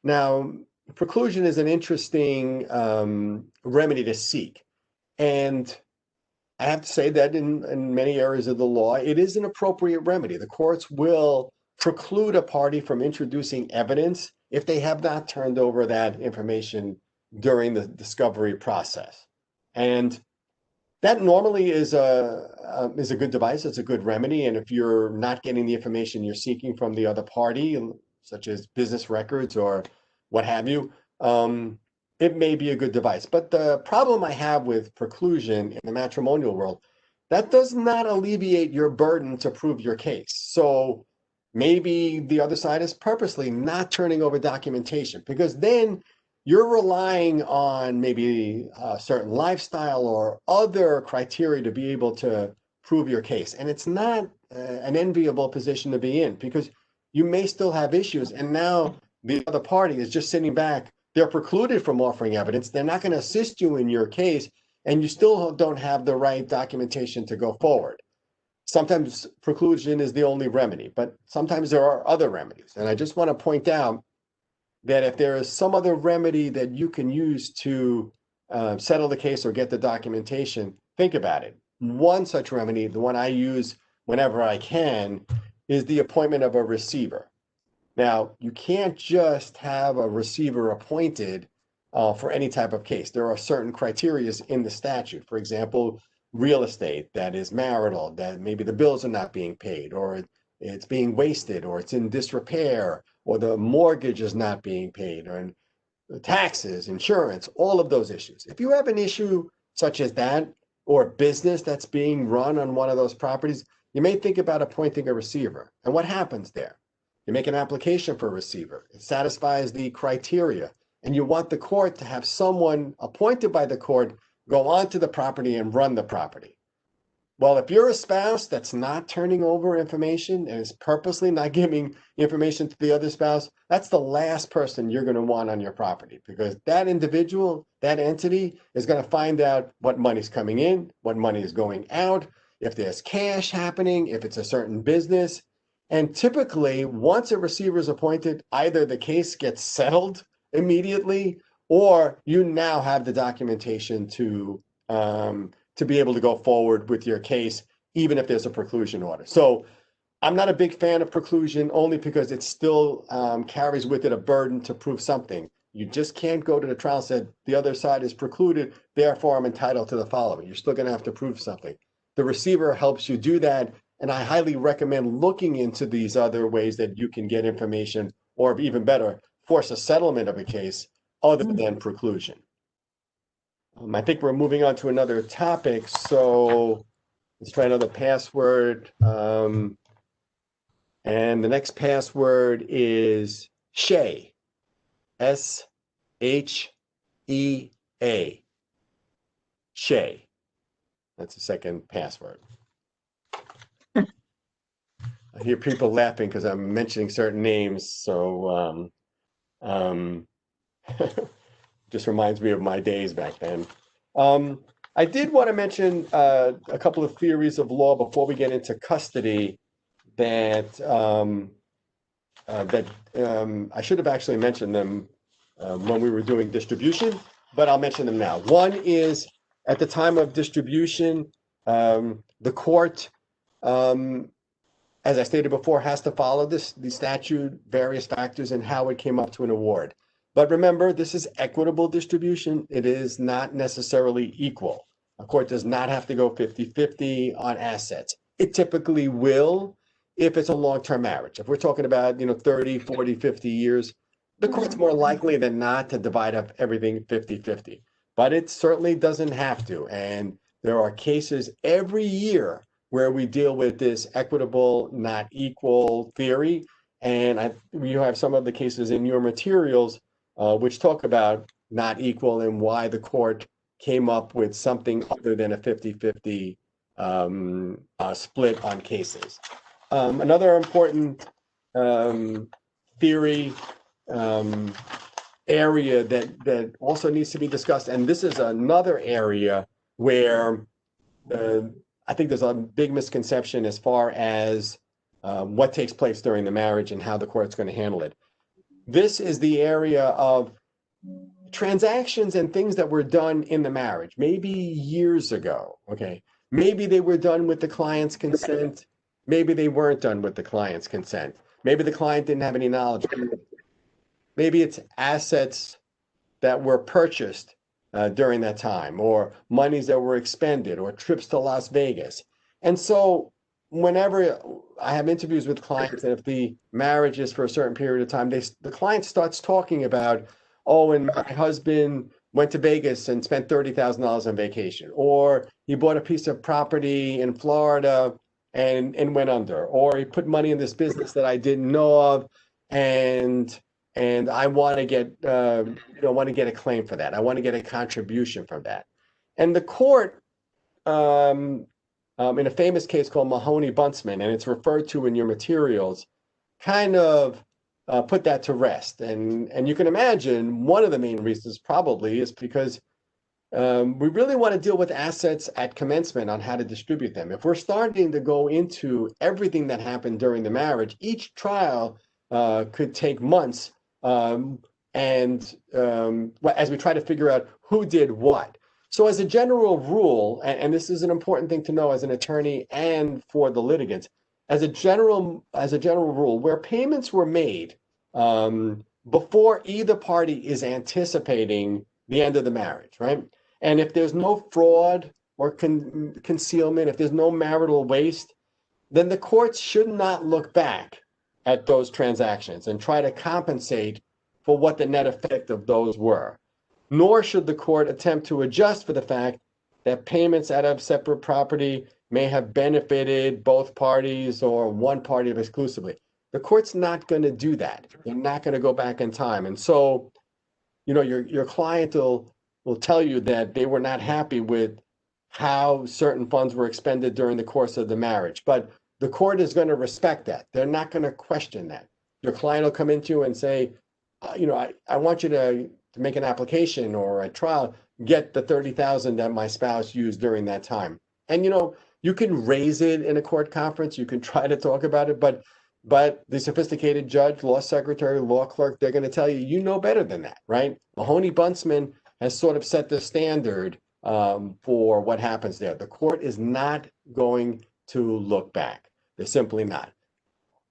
Now, preclusion is an interesting remedy to seek. And I have to say that in many areas of the law, it is an appropriate remedy. The courts will preclude a party from introducing evidence if they have not turned over that information during the discovery process. And that normally is a good device. It's a good remedy. And if you're not getting the information you're seeking from the other party, such as business records or what have you, it may be a good device. But the problem I have with preclusion in the matrimonial world, that does not alleviate your burden to prove your case. So maybe the other side is purposely not turning over documentation, because then you're relying on maybe a certain lifestyle or other criteria to be able to prove your case. And it's not an enviable position to be in, because you may still have issues. And now the other party is just sitting back. They're precluded from offering evidence. They're not going to assist you in your case, and you still don't have the right documentation to go forward. Sometimes preclusion is the only remedy, but sometimes there are other remedies. And I just want to point out that if there is some other remedy that you can use to settle the case or get the documentation, think about it. One such remedy, the one I use whenever I can, is the appointment of a receiver. Now, you can't just have a receiver appointed for any type of case. There are certain criteria in the statute. For example, real estate that is marital, that maybe the bills are not being paid, or it's being wasted, or it's in disrepair, or the mortgage is not being paid, or taxes, insurance, all of those issues. If you have an issue such as that, or a business that's being run on one of those properties, you may think about appointing a receiver. And what happens there? You make an application for a receiver. It satisfies the criteria, and you want the court to have someone appointed by the court go onto the property and run the property. Well, if you're a spouse that's not turning over information and is purposely not giving information to the other spouse, that's the last person you're going to want on your property, because that individual, that entity is going to find out what money's coming in, what money is going out, if there's cash happening, if it's a certain business. And typically, once a receiver is appointed, either the case gets settled immediately, or you now have the documentation to be able to go forward with your case, even if there's a preclusion order. So I'm not a big fan of preclusion, only because it still carries with it a burden to prove something. You just can't go to the trial and say the other side is precluded, therefore I'm entitled to the following. You're still going to have to prove something. The receiver helps you do that, and I highly recommend looking into these other ways that you can get information, or even better, force a settlement of a case other than preclusion. I think we're moving on to another topic, so let's try another password. And the next password is Shea, S-H-E-A, Shea. That's the second password. I hear people laughing because I'm mentioning certain names, so just reminds me of my days back then. I did want to mention a couple of theories of law before we get into custody that I should have actually mentioned them when we were doing distribution, but I'll mention them now. One is, at the time of distribution, the court, as I stated before, has to follow the statute, various factors, and how it came up to an award. But remember, this is equitable distribution. It is not necessarily equal. A court does not have to go 50-50 on assets. It typically will if it's a long-term marriage. If we're talking about, 30, 40, 50 years, the court's more likely than not to divide up everything 50-50. But it certainly doesn't have to. And there are cases every year where we deal with this equitable, not equal theory. And you have some of the cases in your materials which talk about not equal and why the court came up with something other than a 50-50 split on cases. Another important theory area that also needs to be discussed, and this is another area where I think there's a big misconception as far as what takes place during the marriage and how the court's going to handle it. This is the area of transactions and things that were done in the marriage, maybe years ago, okay? Maybe they were done with the client's consent. Maybe they weren't done with the client's consent. Maybe the client didn't have any knowledge. Maybe it's assets that were purchased during that time, or monies that were expended, or trips to Las Vegas. And so whenever I have interviews with clients, and if the marriage is for a certain period of time, the client starts talking about, oh, and my husband went to Vegas and spent $30,000 on vacation, or he bought a piece of property in Florida and went under, or he put money in this business that I didn't know of, and I want to get want to get a claim for that. I want to get a contribution from that. And the court, in a famous case called Mahoney-Buntsman, and it's referred to in your materials, kind of put that to rest. And you can imagine one of the main reasons probably is because we really want to deal with assets at commencement on how to distribute them. If we're starting to go into everything that happened during the marriage, each trial could take months, as we try to figure out who did what. So as a general rule, and this is an important thing to know as an attorney and for the litigants, as a general rule, where payments were made before either party is anticipating the end of the marriage, right? And if there's no fraud or concealment, if there's no marital waste, then the courts should not look back at those transactions and try to compensate for what the net effect of those were. Nor should the court attempt to adjust for the fact that payments out of separate property may have benefited both parties or one party exclusively. The court's not going to do that. They're not going to go back in time. And so, your client will tell you that they were not happy with how certain funds were expended during the course of the marriage. But the court is going to respect that. They're not going to question that. Your client will come into you and say, I want you to make an application or a trial, get the 30,000 that my spouse used during that time. And you can raise it in a court conference, you can try to talk about it, but the sophisticated judge, law secretary, law clerk, they're going to tell you, you know better than that, right? Mahoney-Buntsman has sort of set the standard for what happens there. The court is not going to look back. They're simply not.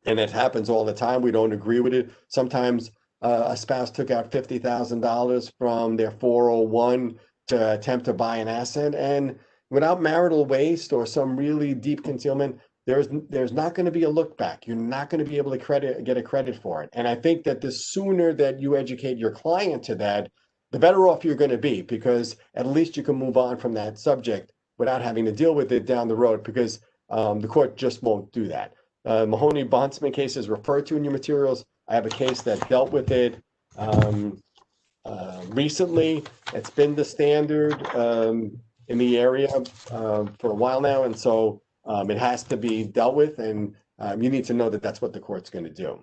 And it happens all the time. We don't agree with it. Sometimes a spouse took out $50,000 from their 401 to attempt to buy an asset, and without marital waste or some really deep concealment, there's not going to be a look back. You're not going to be able to get a credit for it. And I think that the sooner that you educate your client to that, the better off you're going to be, because at least you can move on from that subject without having to deal with it down the road, because the court just won't do that. Mahoney-Buntsman case is referred to in your materials. I have a case that dealt with it recently. It's been the standard in the area for a while now, and so it has to be dealt with, and you need to know that that's what the court's going to do.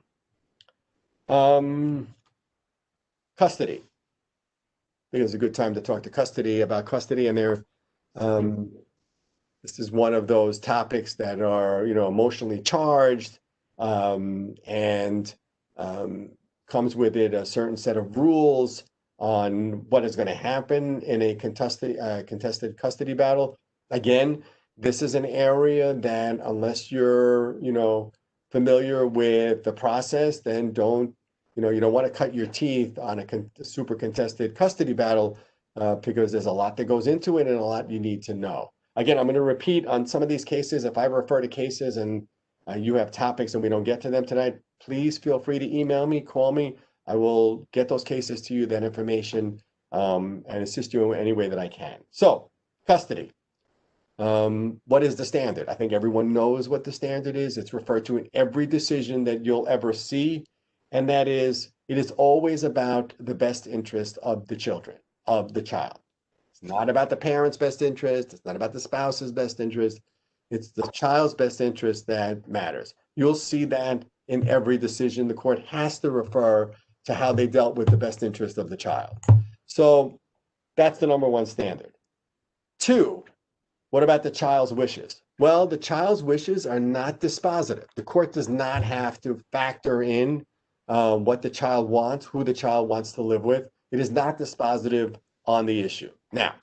Custody. I think it's a good time to talk about custody, and this is one of those topics that are, emotionally charged, and comes with it a certain set of rules on what is going to happen in a contested custody battle. Again, this is an area that, unless you're, familiar with the process, then you don't want to cut your teeth on a super contested custody battle, because there's a lot that goes into it and a lot you need to know. Again, I'm going to repeat on some of these cases. If I refer to cases and you have topics and we don't get to them tonight, please feel free to email me, call me. I will get those cases to you, that information, and assist you in any way that I can. So, custody. What is the standard? I think everyone knows what the standard is. It's referred to in every decision that you'll ever see, and that is, it is always about the best interest of the children, of the child. It's not about the parent's best interest. It's not about the spouse's best interest. It's the child's best interest that matters. You'll see that in every decision. The court has to refer to how they dealt with the best interest of the child. So that's the number one standard. 2, what about the child's wishes? Well, the child's wishes are not dispositive. The court does not have to factor in what the child wants, who the child wants to live with. It is not dispositive on the issue. Now,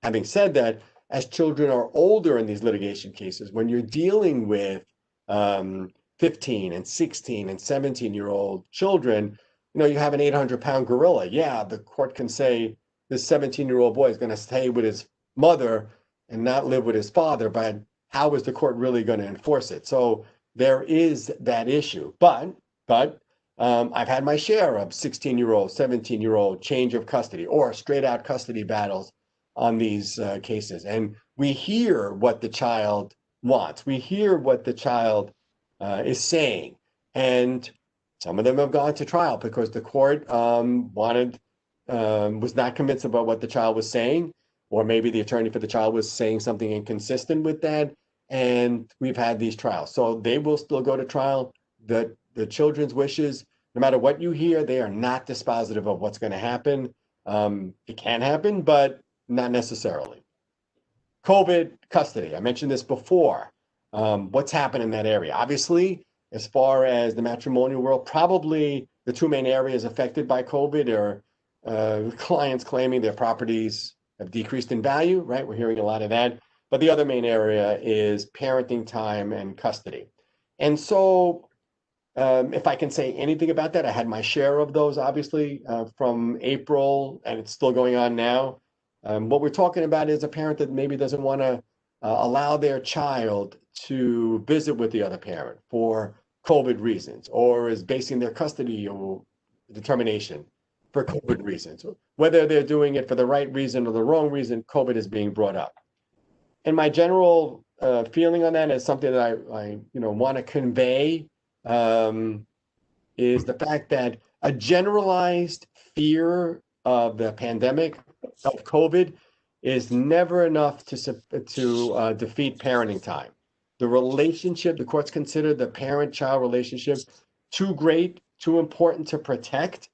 having said that, as children are older in these litigation cases, when you're dealing with 15 and 16 and 17-year-old children, you have an 800-pound gorilla. Yeah, the court can say this 17-year-old boy is going to stay with his mother and not live with his father, but how is the court really going to enforce it? So there is that issue. But I've had my share of 16-year-old, 17-year-old change of custody or straight out custody battles on these cases. And we hear what the child wants. We hear what the child is saying. And some of them have gone to trial because the court was not convinced about what the child was saying, or maybe the attorney for the child was saying something inconsistent with that. And we've had these trials. So they will still go to trial. The children's wishes, no matter what you hear, they are not dispositive of what's going to happen. It can happen, but not necessarily. COVID custody. I mentioned this before. What's happened in that area? Obviously, as far as the matrimonial world, probably the 2 main areas affected by COVID are clients claiming their properties have decreased in value, right? We're hearing a lot of that. But the other main area is parenting time and custody. And so if I can say anything about that, I had my share of those, obviously, from April, and it's still going on now. What we're talking about is a parent that maybe doesn't want to allow their child to visit with the other parent for COVID reasons, or is basing their custody or determination for COVID reasons. Whether they're doing it for the right reason or the wrong reason, COVID is being brought up. And my general feeling on that is something that I want to convey, is the fact that a generalized fear of the pandemic, of COVID, is never enough to defeat parenting time. The relationship, the courts consider the parent-child relationship too great, too important to protect.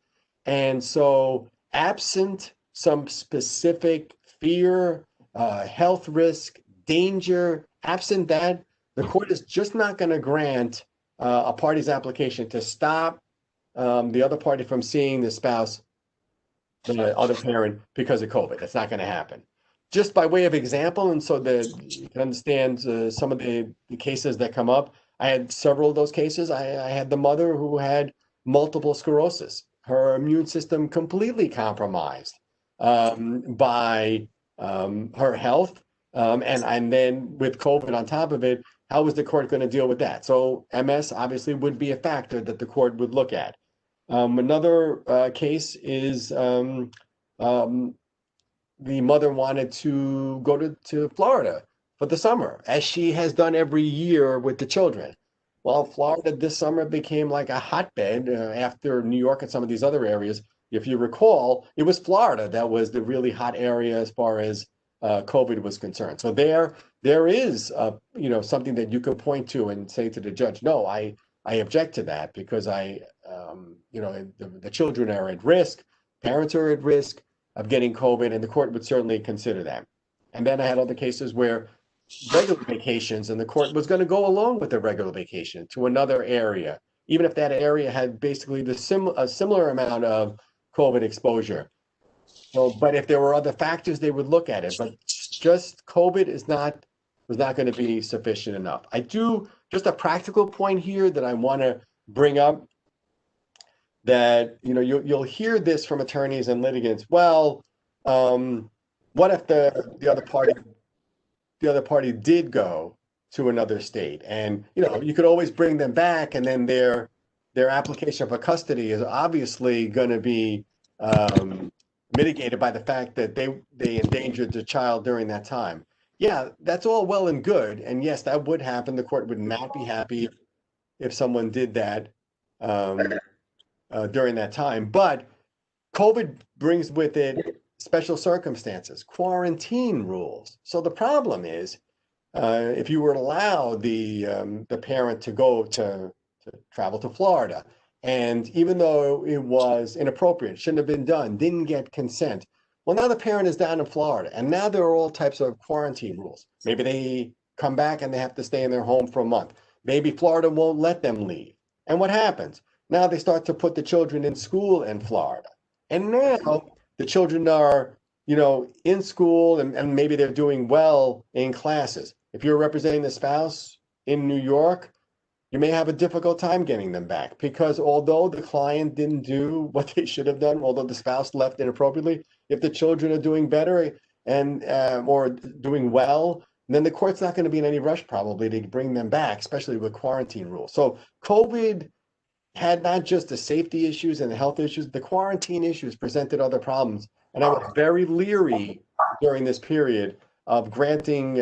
And so absent some specific fear, health risk, danger, absent that, the court is just not going to grant a party's application to stop the other party from seeing the spouse, the other parent, because of COVID. That's not going to happen. Just by way of example, and so that you can understand some of the cases that come up, I had several of those cases. I had the mother who had multiple sclerosis, her immune system completely compromised by her health. And then with COVID on top of it, how was the court going to deal with that? So MS obviously would be a factor that the court would look at. Another case is the mother wanted to go to Florida for the summer, as she has done every year with the children. Well, Florida this summer became like a hotbed after New York and some of these other areas. If you recall, it was Florida that was the really hot area as far as COVID was concerned. So there is something that you can point to and say to the judge, no, I object to that because the children are at risk, parents are at risk of getting COVID, and the court would certainly consider that. And then I had other cases where regular vacations, and the court was going to go along with the regular vacation to another area, even if that area had basically a similar amount of COVID exposure. So, but if there were other factors, they would look at it. But just COVID was not going to be sufficient enough. I do just a practical point here that I want to bring up, that you'll hear this from attorneys and litigants. Well, what if the other party did go to another state, and you could always bring them back, and then their application for custody is obviously going to be mitigated by the fact that they endangered the child during that time. Yeah, that's all well and good, and yes, that would happen. The court would not be happy if someone did that during that time. But COVID brings with it special circumstances, quarantine rules. So the problem is, if you were to allow the parent to go to travel to Florida, and even though it was inappropriate, shouldn't have been done, didn't get consent, well, now the parent is down in Florida, and now there are all types of quarantine rules. Maybe they come back and they have to stay in their home for a month. Maybe Florida won't let them leave. And what happens? Now they start to put the children in school in Florida. And now the children are, in school, and maybe they're doing well in classes. If you're representing the spouse in New York, you may have a difficult time getting them back, because although the client didn't do what they should have done, although the spouse left inappropriately, if the children are doing better and or doing well, then the court's not going to be in any rush probably to bring them back, especially with quarantine rules. So COVID had not just the safety issues and the health issues, the quarantine issues presented other problems. And I was very leery during this period of granting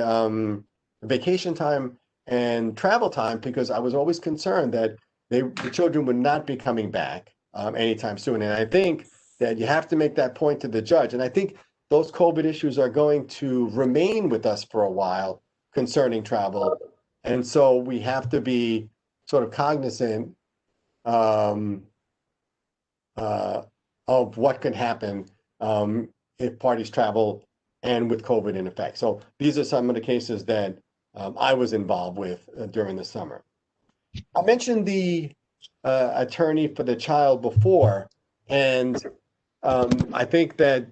vacation time and travel time, because I was always concerned that the children would not be coming back anytime soon. And I think that you have to make that point to the judge. And I think those COVID issues are going to remain with us for a while concerning travel. And so we have to be sort of cognizant of what can happen if parties travel and with COVID in effect. So these are some of the cases that I was involved with during the summer. I mentioned the attorney for the child before, and I think that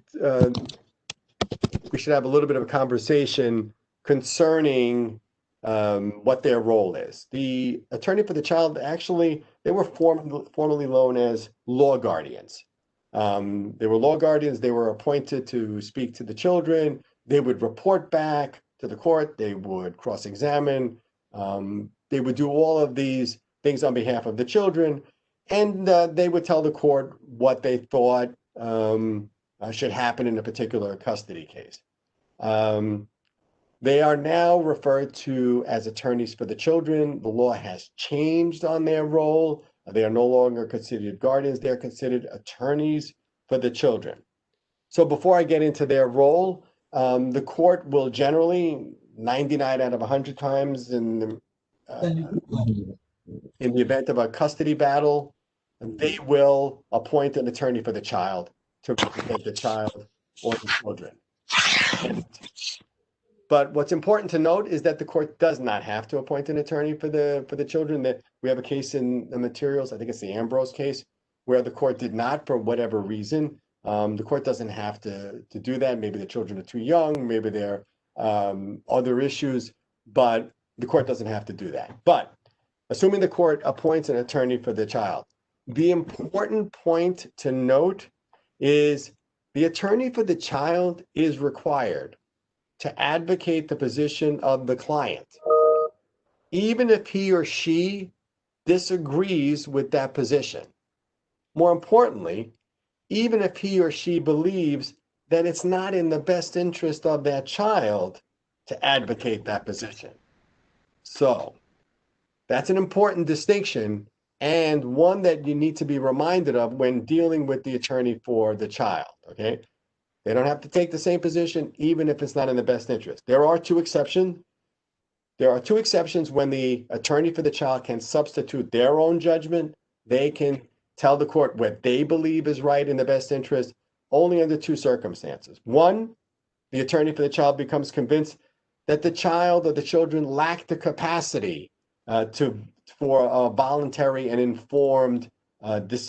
we should have a little bit of a conversation concerning what their role is. The attorney for the child, actually, they were formerly known as law guardians. They were law guardians. They were appointed to speak to the children. They would report back to the court. They would cross-examine. They would do all of these things on behalf of the children, and they would tell the court what they thought should happen in a particular custody case. They are now referred to as attorneys for the children. The law has changed on their role. They are no longer considered guardians. They're considered attorneys for the children. So before I get into their role, The court will generally, 99 out of 100 times in the event of a custody battle, they will appoint an attorney for the child to represent the child or the children. But what's important to note is that the court does not have to appoint an attorney for the children. That we have a case in the materials, I think it's the Ambrose case, where the court did not, for whatever reason. The court doesn't have to do that. Maybe the children are too young, maybe there are other issues, but the court doesn't have to do that. But assuming the court appoints an attorney for the child, the important point to note is the attorney for the child is required to advocate the position of the client, even if he or she disagrees with that position. More importantly, even if he or she believes that it's not in the best interest of that child to advocate that position. So that's an important distinction, and one that you need to be reminded of when dealing with the attorney for the child, okay? They don't have to take the same position, even if it's not in the best interest. There are two exceptions. There are two exceptions when the attorney for the child can substitute their own judgment. They can tell the court what they believe is right in the best interest, only under two circumstances. One, the attorney for the child becomes convinced that the child or the children lack the capacity for a voluntary and informed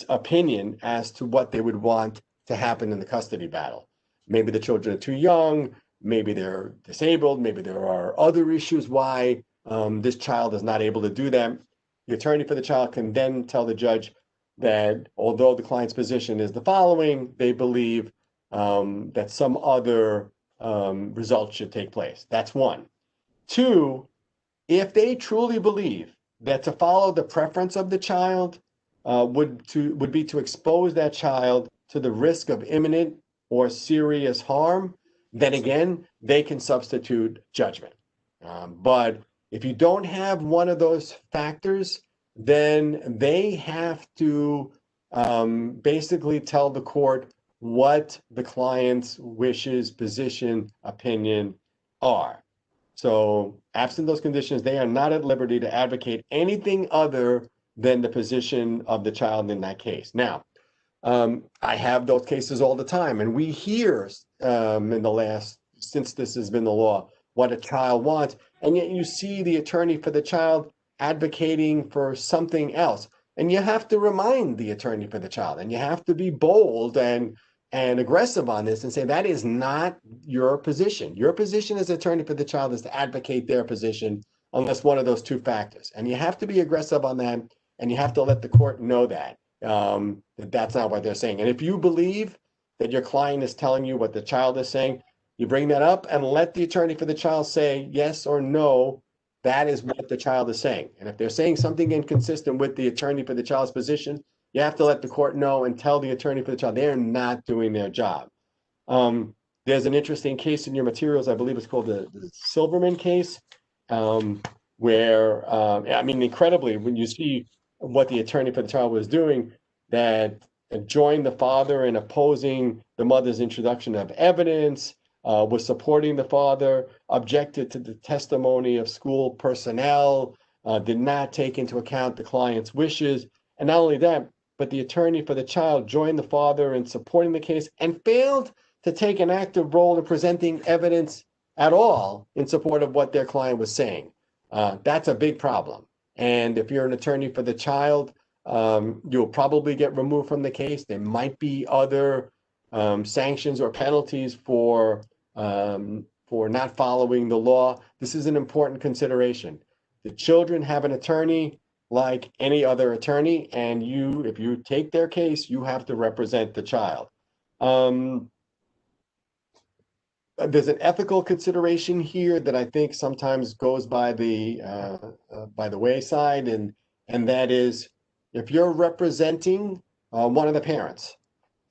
opinion as to what they would want to happen in the custody battle. Maybe the children are too young, maybe they're disabled, maybe there are other issues why this child is not able to do that. The attorney for the child can then tell the judge that although the client's position is the following, they believe that some other result should take place. That's one. Two, if they truly believe that to follow the preference of the child would be to expose that child to the risk of imminent or serious harm, then again, they can substitute judgment. But if you don't have one of those factors, then they have to basically tell the court what the client's wishes, position, opinion are. So absent those conditions, they are not at liberty to advocate anything other than the position of the child in that case. Now, I have those cases all the time, and we hear since this has been the law, what a child wants, and yet you see the attorney for the child advocating for something else. And you have to remind the attorney for the child, and you have to be bold and aggressive on this and say that is not your position. Your position as attorney for the child is to advocate their position unless one of those two factors. And you have to be aggressive on that, and you have to let the court know that that's not what they're saying. And if you believe that your client is telling you what the child is saying, you bring that up and let the attorney for the child say yes or no, that is what the child is saying. And if they're saying something inconsistent with the attorney for the child's position, you have to let the court know and tell the attorney for the child they're not doing their job. There's an interesting case in your materials, I believe it's called the Silverman case, where, I mean, incredibly, when you see what the attorney for the child was doing, that joined the father in opposing the mother's introduction of evidence, was supporting the father, objected to the testimony of school personnel, did not take into account the client's wishes. And not only that, but the attorney for the child joined the father in supporting the case and failed to take an active role in presenting evidence at all in support of what their client was saying. That's a big problem. And if you're an attorney for the child, you'll probably get removed from the case. There might be other sanctions or penalties for not following the law. This is an important consideration. The children have an attorney like any other attorney, and if you take their case, you have to represent the child. There's an ethical consideration here that I think sometimes goes by the wayside, and that is if you're representing one of the parents,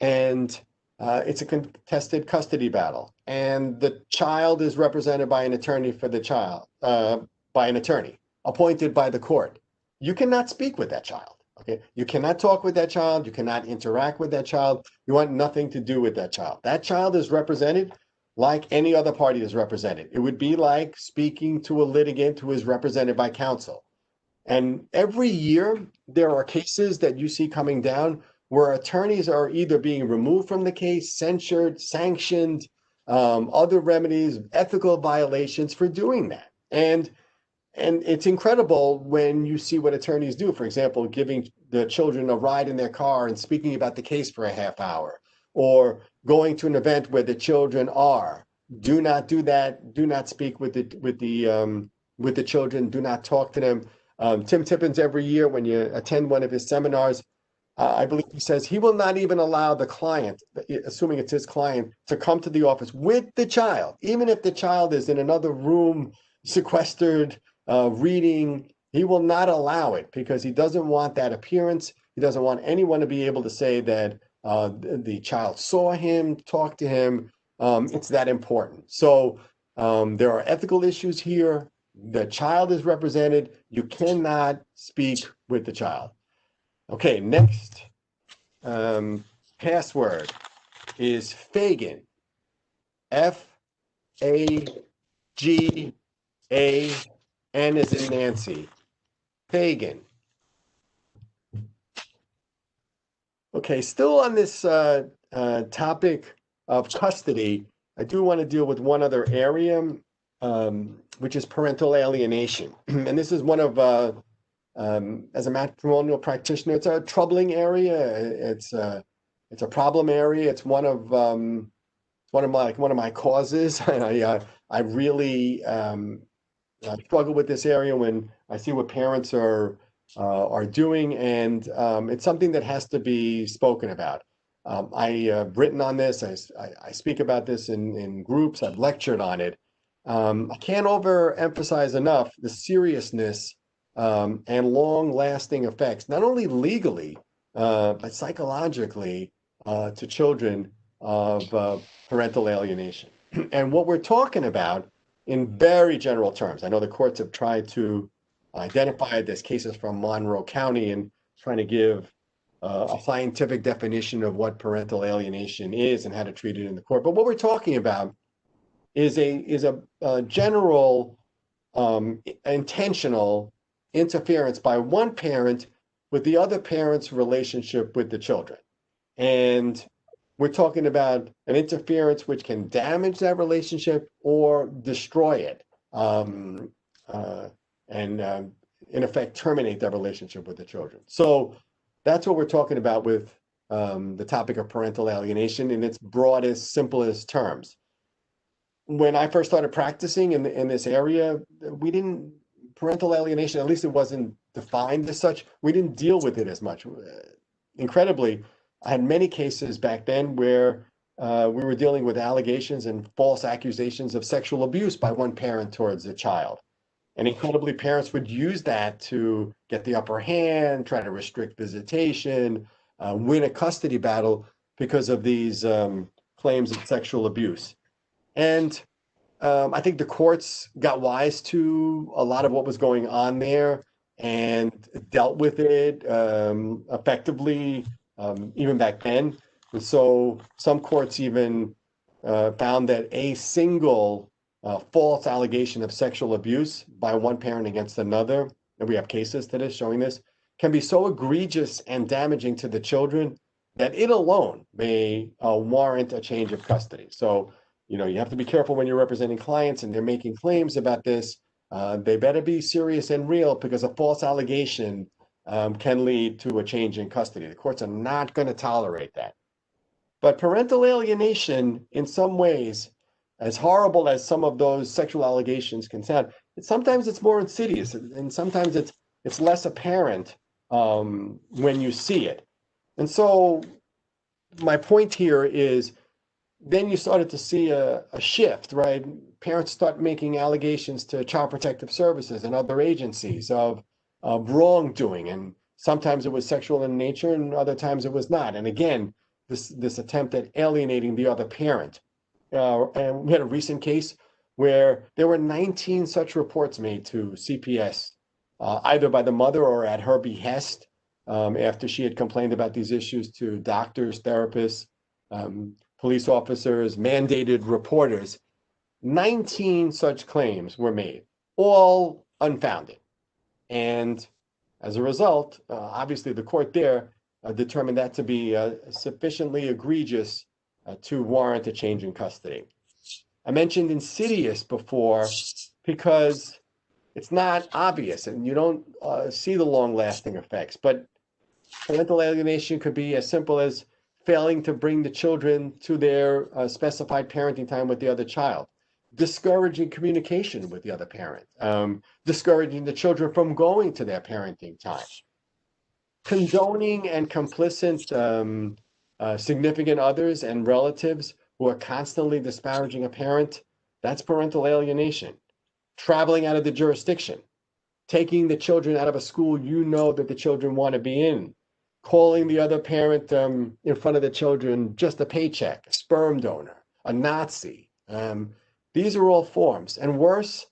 and it's a contested custody battle, and the child is represented by an attorney for the child, by an attorney appointed by the court, you cannot speak with that child. Okay, you cannot talk with that child. You cannot interact with that child. You want nothing to do with that child. That child is represented like any other party is represented. It would be like speaking to a litigant who is represented by counsel. And every year, there are cases that you see coming down where attorneys are either being removed from the case, censured, sanctioned, other remedies, ethical violations for doing that. And it's incredible when you see what attorneys do. For example, giving the children a ride in their car and speaking about the case for a half hour, or going to an event where the children are. Do not do that. Do not speak with the children. Do not talk to them. Tim Tippins, every year when you attend one of his seminars, I believe he says he will not even allow the client, assuming it's his client, to come to the office with the child, even if the child is in another room, sequestered, reading. He will not allow it because he doesn't want that appearance. He doesn't want anyone to be able to say that the child saw him, talked to him. It's that important. So there are ethical issues here. The child is represented. You cannot speak with the child. Okay, next password is Fagin. F-A-G-A-N as in Nancy. Fagin. Okay, still on this topic of custody, I do want to deal with one other area, which is parental alienation. And this is one of, as a matrimonial practitioner, it's a troubling area. It's a problem area. It's one of my causes. I really struggle with this area when I see what parents are doing, and it's something that has to be spoken about. I've written on this. I speak about this in groups. I've lectured on it. I can't overemphasize enough the seriousness and long-lasting effects, not only legally, but psychologically to children of parental alienation. And what we're talking about in very general terms, I know the courts have tried to identify this, cases from Monroe County, and trying to give a scientific definition of what parental alienation is and how to treat it in the court. But what we're talking about is a general intentional interference by one parent with the other parent's relationship with the children. And we're talking about an interference which can damage that relationship or destroy it, and in effect terminate that relationship with the children. So that's what we're talking about with the topic of parental alienation in its broadest, simplest terms. When I first started practicing in this area, parental alienation, at least it wasn't defined as such, we didn't deal with it as much. Incredibly, I had many cases back then where we were dealing with allegations and false accusations of sexual abuse by one parent towards a child. And incredibly, parents would use that to get the upper hand, try to restrict visitation, win a custody battle because of these claims of sexual abuse. And I think the courts got wise to a lot of what was going on there and dealt with it effectively, even back then. And so some courts even found that a single false allegation of sexual abuse by one parent against another, and we have cases to this showing this, can be so egregious and damaging to the children that it alone may warrant a change of custody. So, you have to be careful when you're representing clients and they're making claims about this. They better be serious and real, because a false allegation can lead to a change in custody. The courts are not going to tolerate that. But parental alienation, in some ways, as horrible as some of those sexual allegations can sound, sometimes it's more insidious, and sometimes it's less apparent when you see it. And so my point here is, then you started to see a shift, right? Parents start making allegations to Child Protective Services and other agencies of wrongdoing, and sometimes it was sexual in nature, and other times it was not. And again, this attempt at alienating the other parent. And we had a recent case where there were 19 such reports made to CPS, either by the mother or at her behest, after she had complained about these issues to doctors, therapists. police officers, mandated reporters. 19 such claims were made, all unfounded. And as a result, obviously the court there determined that to be sufficiently egregious to warrant a change in custody. I mentioned insidious before because it's not obvious and you don't see the long-lasting effects, but parental alienation could be as simple as failing to bring the children to their specified parenting time with the other child, discouraging communication with the other parent, discouraging the children from going to their parenting time, condoning and complicit significant others and relatives who are constantly disparaging a parent. That's parental alienation. Traveling out of the jurisdiction, taking the children out of a school you know that the children want to be in, calling the other parent in front of the children just a paycheck, a sperm donor, a Nazi. These are all forms. And worse,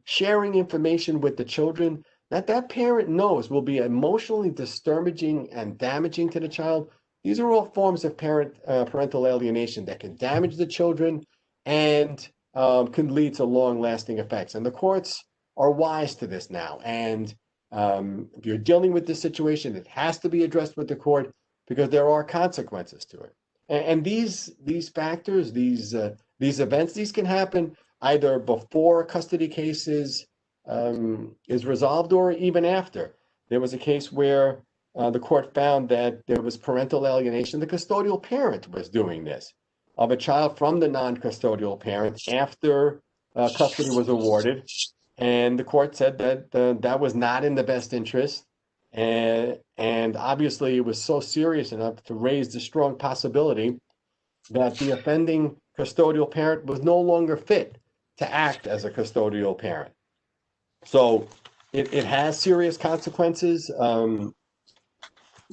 sharing information with the children that parent knows will be emotionally disturbing and damaging to the child. These are all forms of parental alienation that can damage the children and can lead to long-lasting effects. And the courts are wise to this now. And if you're dealing with this situation, it has to be addressed with the court because there are consequences to it. And these factors, these events, these can happen either before a custody case is resolved or even after. There was a case where the court found that there was parental alienation. The custodial parent was doing this of a child from the non-custodial parent after custody was awarded. And the court said that that was not in the best interest. And obviously it was so serious enough to raise the strong possibility that the offending custodial parent was no longer fit to act as a custodial parent. So it has serious consequences.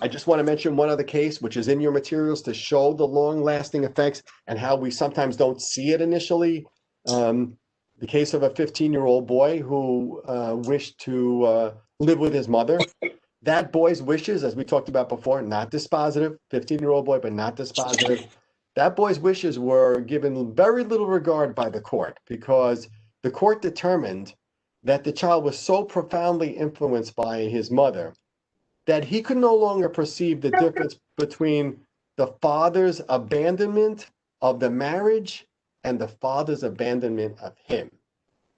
I just want to mention one other case, which is in your materials to show the long-lasting effects and how we sometimes don't see it initially. The case of a 15-year-old boy who wished to live with his mother. That boy's wishes, as we talked about before, not dispositive, 15-year-old boy, but not dispositive. That boy's wishes were given very little regard by the court because the court determined that the child was so profoundly influenced by his mother that he could no longer perceive the difference between the father's abandonment of the marriage and the father's abandonment of him.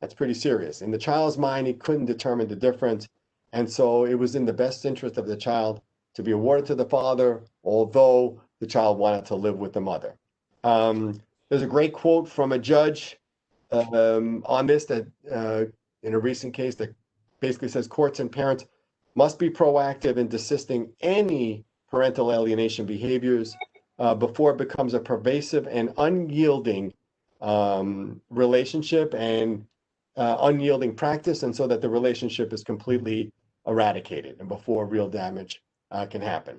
That's pretty serious. In the child's mind, he couldn't determine the difference. And so it was in the best interest of the child to be awarded to the father, although the child wanted to live with the mother. There's a great quote from a judge on this that in a recent case that basically says courts and parents must be proactive in desisting any parental alienation behaviors before it becomes a pervasive and unyielding relationship and unyielding practice, and so that the relationship is completely eradicated and before real damage can happen.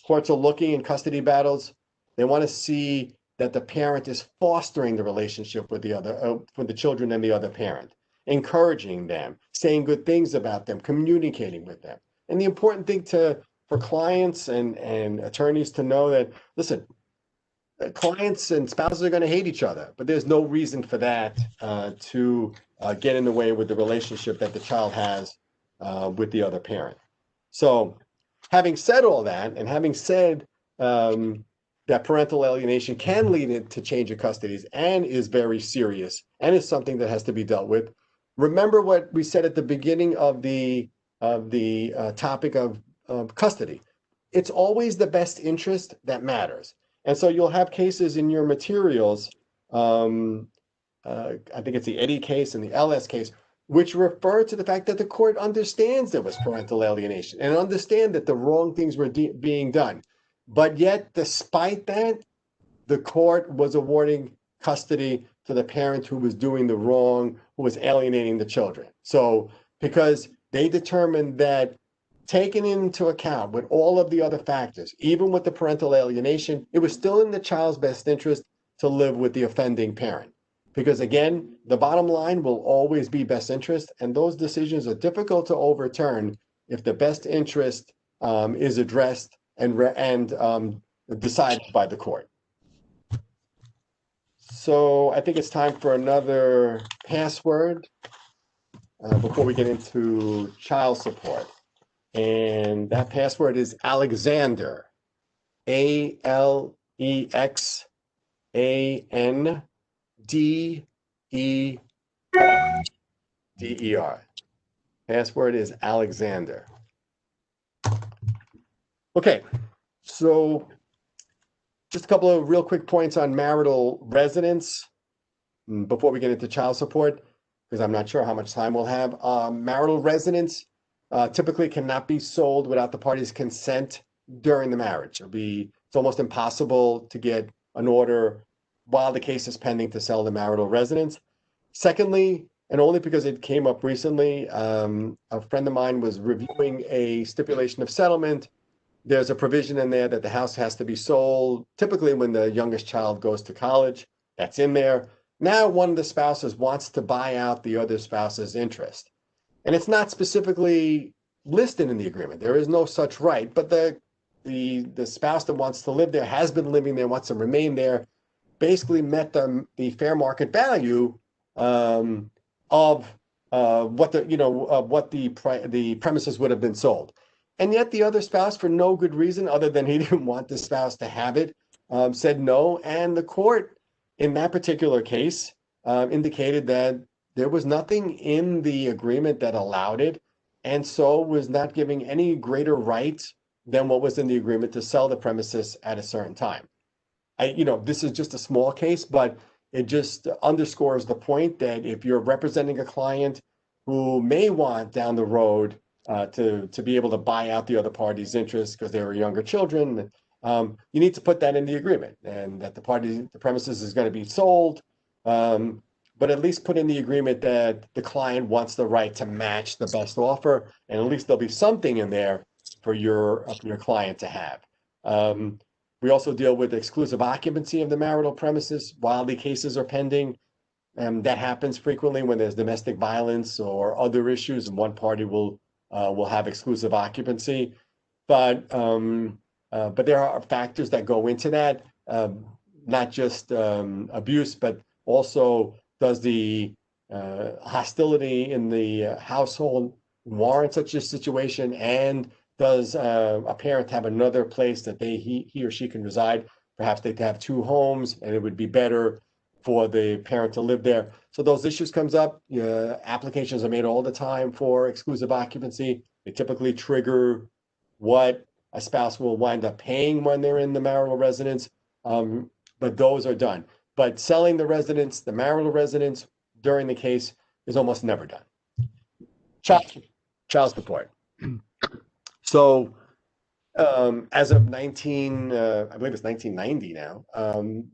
Courts are looking in custody battles. They want to see that the parent is fostering the relationship with the children and the other parent, encouraging them, saying good things about them, communicating with them. And the important thing for clients and attorneys to know that, listen, clients and spouses are going to hate each other, but there's no reason for that to get in the way with the relationship that the child has with the other parent. So having said all that, and having said that parental alienation can lead to change of custodies and is very serious and is something that has to be dealt with, remember what we said at the beginning of the topic of custody. It's always the best interest that matters. And so you'll have cases in your materials, I think it's the Eddie case and the LS case, which refer to the fact that the court understands there was parental alienation and understand that the wrong things were being done. But yet, despite that, the court was awarding custody to the parent who was doing the wrong, who was alienating the children. So because they determined that taken into account with all of the other factors, even with the parental alienation, it was still in the child's best interest to live with the offending parent. Because again, the bottom line will always be best interest, and those decisions are difficult to overturn if the best interest is addressed and decided by the court. So I think it's time for another password before we get into child support. And that password is Alexander, Alexander. Password is Alexander. Okay, so just a couple of real quick points on marital residence before we get into child support, because I'm not sure how much time we'll have. Marital residence typically cannot be sold without the parties' consent during the marriage. It's almost impossible to get an order while the case is pending to sell the marital residence. Secondly, and only because it came up recently, a friend of mine was reviewing a stipulation of settlement. There's a provision in there that the house has to be sold typically when the youngest child goes to college. That's in there. Now one of the spouses wants to buy out the other spouse's interest. And it's not specifically listed in the agreement. There is no such right, but the spouse that wants to live there has been living there, wants to remain there, basically met the fair market value of what the premises would have been sold. And yet the other spouse, for no good reason other than he didn't want the spouse to have it, said no. And the court in that particular case indicated that there was nothing in the agreement that allowed it, and so was not giving any greater right than what was in the agreement to sell the premises at a certain time. This is just a small case, but it just underscores the point that if you're representing a client who may want down the road to be able to buy out the other party's interest because they were younger children, you need to put that in the agreement, and that the premises is going to be sold, but at least put in the agreement that the client wants the right to match the best offer, and at least there'll be something in there for your client to have. We also deal with exclusive occupancy of the marital premises while the cases are pending. That happens frequently when there's domestic violence or other issues, and one party will have exclusive occupancy. But there are factors that go into that, not just abuse, but also does the hostility in the household warrant such a situation, and does a parent have another place that he or she can reside? Perhaps they have two homes, and it would be better for the parent to live there. So those issues comes up. Applications are made all the time for exclusive occupancy. They typically trigger what a spouse will wind up paying when they're in the marital residence, but those are done. But selling the residence, the marital residence, during the case is almost never done. Child support. So as of I believe it's 1990 now,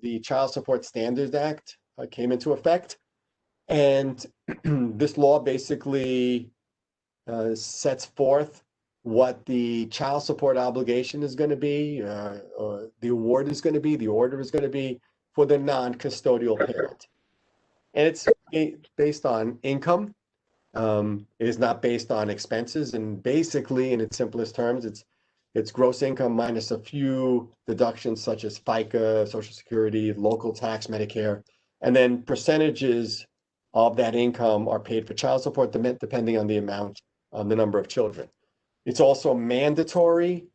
the Child Support Standards Act came into effect. And this law basically sets forth what the child support obligation is going to be, or the award is going to be, the order is going to be for the non-custodial parent. And it's based on income. It is not based on expenses, and basically, in its simplest terms, it's gross income minus a few deductions such as FICA, Social Security, local tax, Medicare, and then percentages of that income are paid for child support depending on the amount, the number of children. It's also mandatory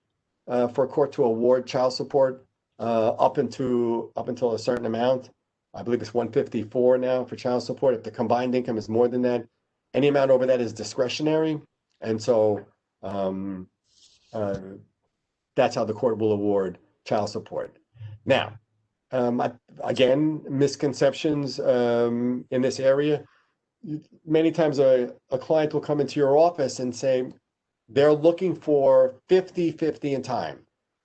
for a court to award child support up until a certain amount. I believe it's 154 now for child support. If the combined income is more than that, any amount over that is discretionary, and so that's how the court will award child support. Now, again, misconceptions in this area. Many times a client will come into your office and say they're looking for 50-50 in time.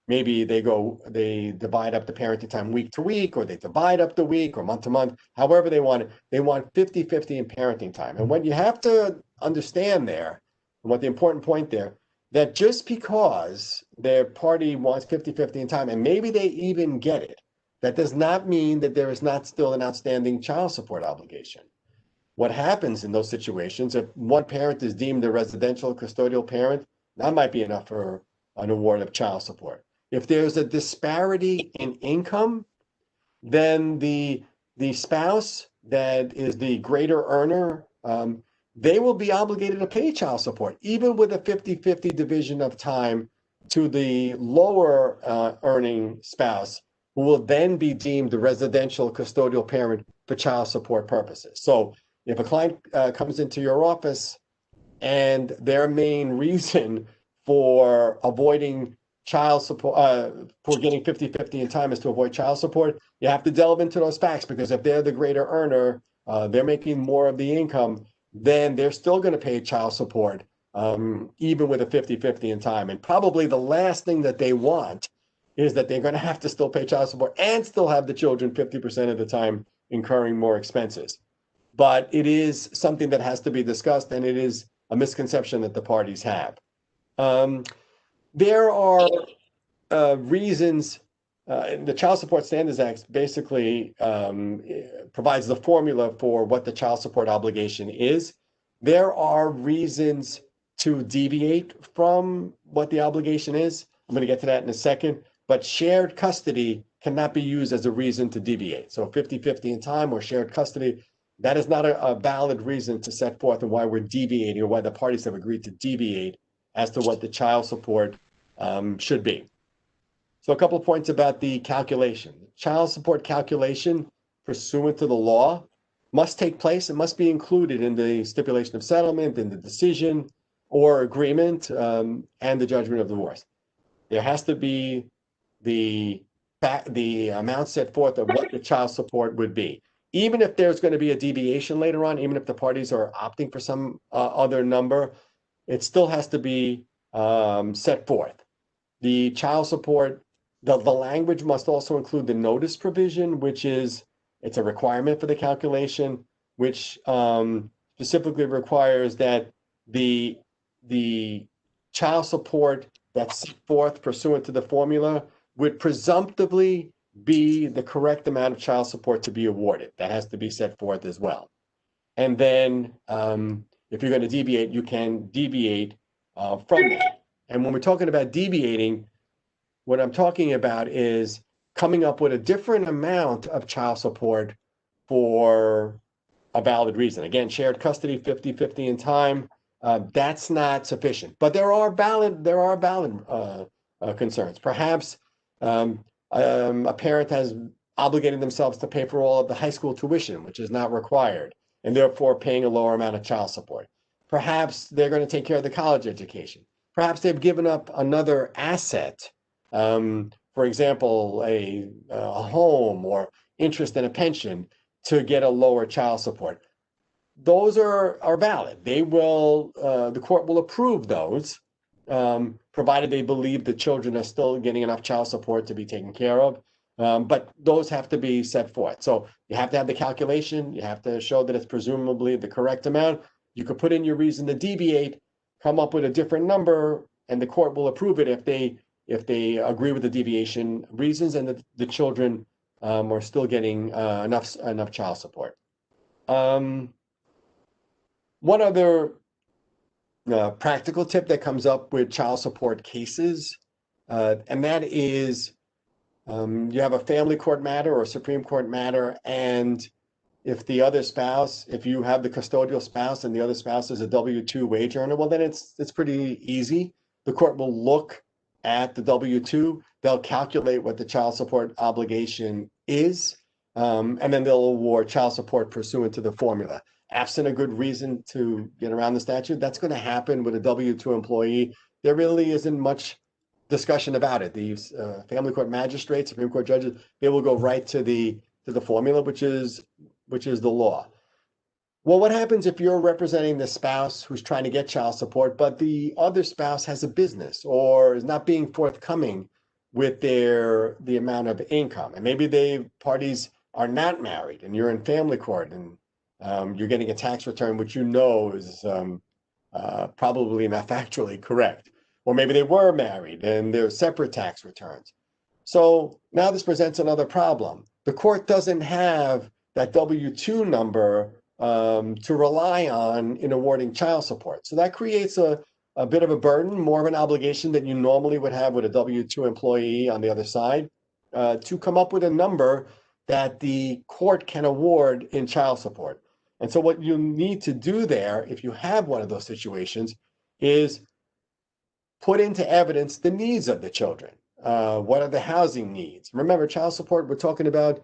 Maybe they divide up the parenting time week to week, or they divide up the week or month to month, however they want it. They want 50-50 in parenting time. And what you have to understand there, and what the important point there, that just because their party wants 50-50 in time, and maybe they even get it, that does not mean that there is not still an outstanding child support obligation. What happens in those situations, if one parent is deemed a residential custodial parent, that might be enough for an award of child support. If there's a disparity in income, then the the spouse that is the greater earner, they will be obligated to pay child support, even with a 50-50 division of time to the lower earning spouse, who will then be deemed the residential custodial parent for child support purposes. So if a client comes into your office and their main reason for avoiding child support, for getting 50-50 in time is to avoid child support, you have to delve into those facts, because if they're the greater earner, they're making more of the income, then they're still going to pay child support, even with a 50-50 in time. And probably the last thing that they want is that they're going to have to still pay child support and still have the children 50% of the time incurring more expenses. But it is something that has to be discussed, and it is a misconception that the parties have. There are reasons. The Child Support Standards Act basically provides the formula for what the child support obligation is. There are reasons to deviate from what the obligation is. I'm going to get to that in a second. But shared custody cannot be used as a reason to deviate. So 50-50 in time or shared custody, that is not a valid reason to set forth and why we're deviating, or why the parties have agreed to deviate as to what the child support should be. So a couple of points about the calculation. Child support calculation pursuant to the law must take place. It must be included in the stipulation of settlement, in the decision or agreement, and the judgment of divorce. There has to be the amount set forth of what the child support would be. Even if there's going to be a deviation later on, even if the parties are opting for some other number, it still has to be set forth. The child support, the language must also include the notice provision, which is, it's a requirement for the calculation, which specifically requires that the child support that's set forth pursuant to the formula would presumptively be the correct amount of child support to be awarded. That has to be set forth as well. And then if you're going to deviate, you can deviate from that. And when we're talking about deviating, what I'm talking about is coming up with a different amount of child support for a valid reason. Again, shared custody, 50-50 in time, that's not sufficient. But there are valid concerns. Perhaps a parent has obligated themselves to pay for all of the high school tuition, which is not required, and therefore paying a lower amount of child support. Perhaps they're going to take care of the college education. Perhaps they've given up another asset, for example, a home or interest in a pension, to get a lower child support. Those are valid. They will, the court will approve those, provided they believe the children are still getting enough child support to be taken care of. But those have to be set forth. So you have to have the calculation. You have to show that it's presumably the correct amount. You could put in your reason to deviate, come up with a different number, and the court will approve it if they agree with the deviation reasons, and the children are still getting enough child support. One other practical tip that comes up with child support cases, and that is you have a family court matter or a Supreme Court matter, and if the other spouse, if you have the custodial spouse and the other spouse is a W-2 wage earner, well, then it's pretty easy. The court will look at the W-2, they'll calculate what the child support obligation is, and then they'll award child support pursuant to the formula. Absent a good reason to get around the statute, that's going to happen with a W-2 employee. There really isn't much discussion about it. These family court magistrates, Supreme Court judges, they will go right to the formula, which is the law. Well, what happens if you're representing the spouse who's trying to get child support, but the other spouse has a business or is not being forthcoming with the amount of income, and maybe the parties are not married, and you're in family court, and you're getting a tax return which you know is probably not factually correct, or maybe they were married and they're separate tax returns. So now this presents another problem. The court doesn't have that W-2 number to rely on in awarding child support. So that creates a bit of a burden, more of an obligation than you normally would have with a W-2 employee on the other side, to come up with a number that the court can award in child support. And so what you need to do there, if you have one of those situations, is put into evidence the needs of the children. What are the housing needs? Remember, child support, we're talking about,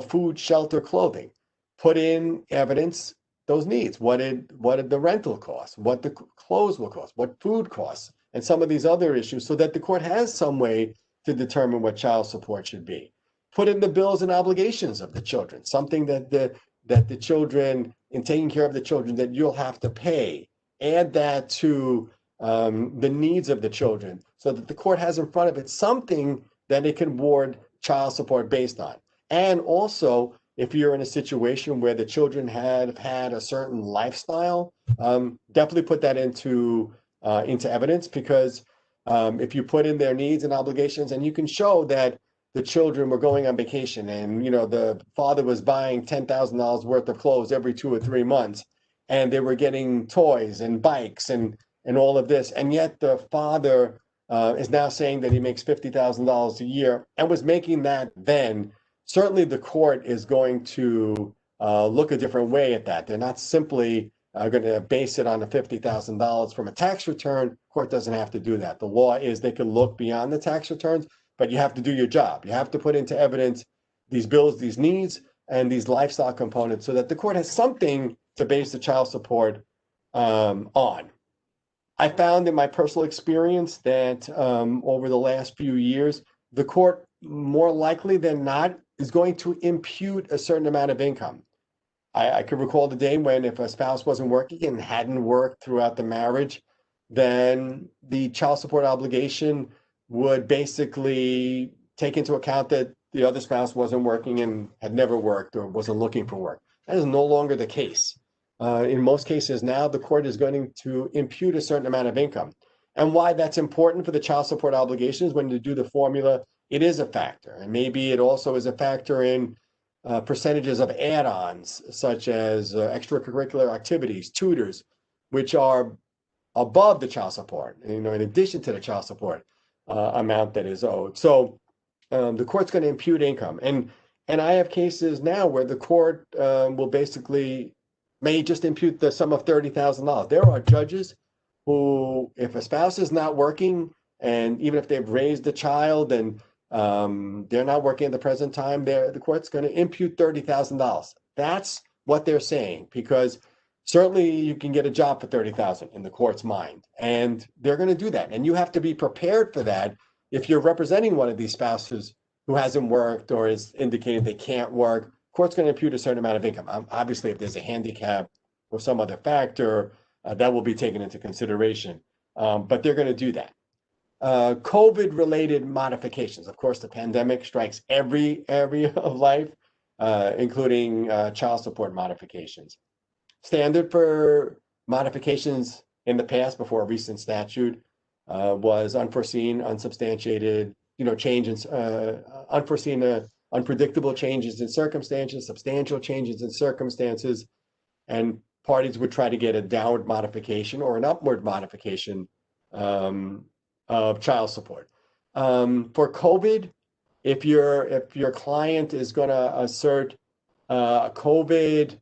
food, shelter, clothing. Put in evidence those needs. What did the rental cost? What the clothes will cost? What food costs? And some of these other issues, so that the court has some way to determine what child support should be. Put in the bills and obligations of the children, something that the children, in taking care of the children, that you'll have to pay. Add that to the needs of the children, so that the court has in front of it something that it can award child support based on. And also, if you're in a situation where the children have had a certain lifestyle, definitely put that into evidence, because if you put in their needs and obligations, and you can show that the children were going on vacation, and the father was buying $10,000 worth of clothes every 2 or 3 months, and they were getting toys and bikes and all of this, and yet the father is now saying that he makes $50,000 a year and was making that then, certainly the court is going to look a different way at that. They're not simply going to base it on the $50,000 from a tax return. Court doesn't have to do that. The law is they can look beyond the tax returns, but you have to do your job. You have to put into evidence these bills, these needs, and these lifestyle components, so that the court has something to base the child support on. I found in my personal experience that over the last few years, the court, more likely than not, is going to impute a certain amount of income. I could recall the day when, if a spouse wasn't working and hadn't worked throughout the marriage, then the child support obligation would basically take into account that the other spouse wasn't working and had never worked or wasn't looking for work. That is no longer the case. In most cases now, the court is going to impute a certain amount of income. And why that's important for the child support obligations, when you do the formula, it is a factor. And maybe it also is a factor in percentages of add-ons, such as extracurricular activities, tutors, which are above the child support, in addition to the child support amount that is owed. So the court's going to impute income. And I have cases now where the court will basically may just impute the sum of $30,000. There are judges who, if a spouse is not working, and even if they've raised a child and they're not working at the present time, the court's going to impute $30,000. That's what they're saying, because certainly you can get a job for $30,000 in the court's mind, and they're going to do that. And you have to be prepared for that if you're representing one of these spouses who hasn't worked or is indicating they can't work. Court's going to impute a certain amount of income. Obviously, if there's a handicap or some other factor, that will be taken into consideration. But they're going to do that. COVID-related modifications. Of course, the pandemic strikes every area of life, including child support modifications. Standard for modifications in the past, before a recent statute, was unforeseen, unsubstantiated, changes, unforeseen, unpredictable changes in circumstances, substantial changes in circumstances, and parties would try to get a downward modification or an upward modification of child support. For COVID, if your client is going to assert a COVID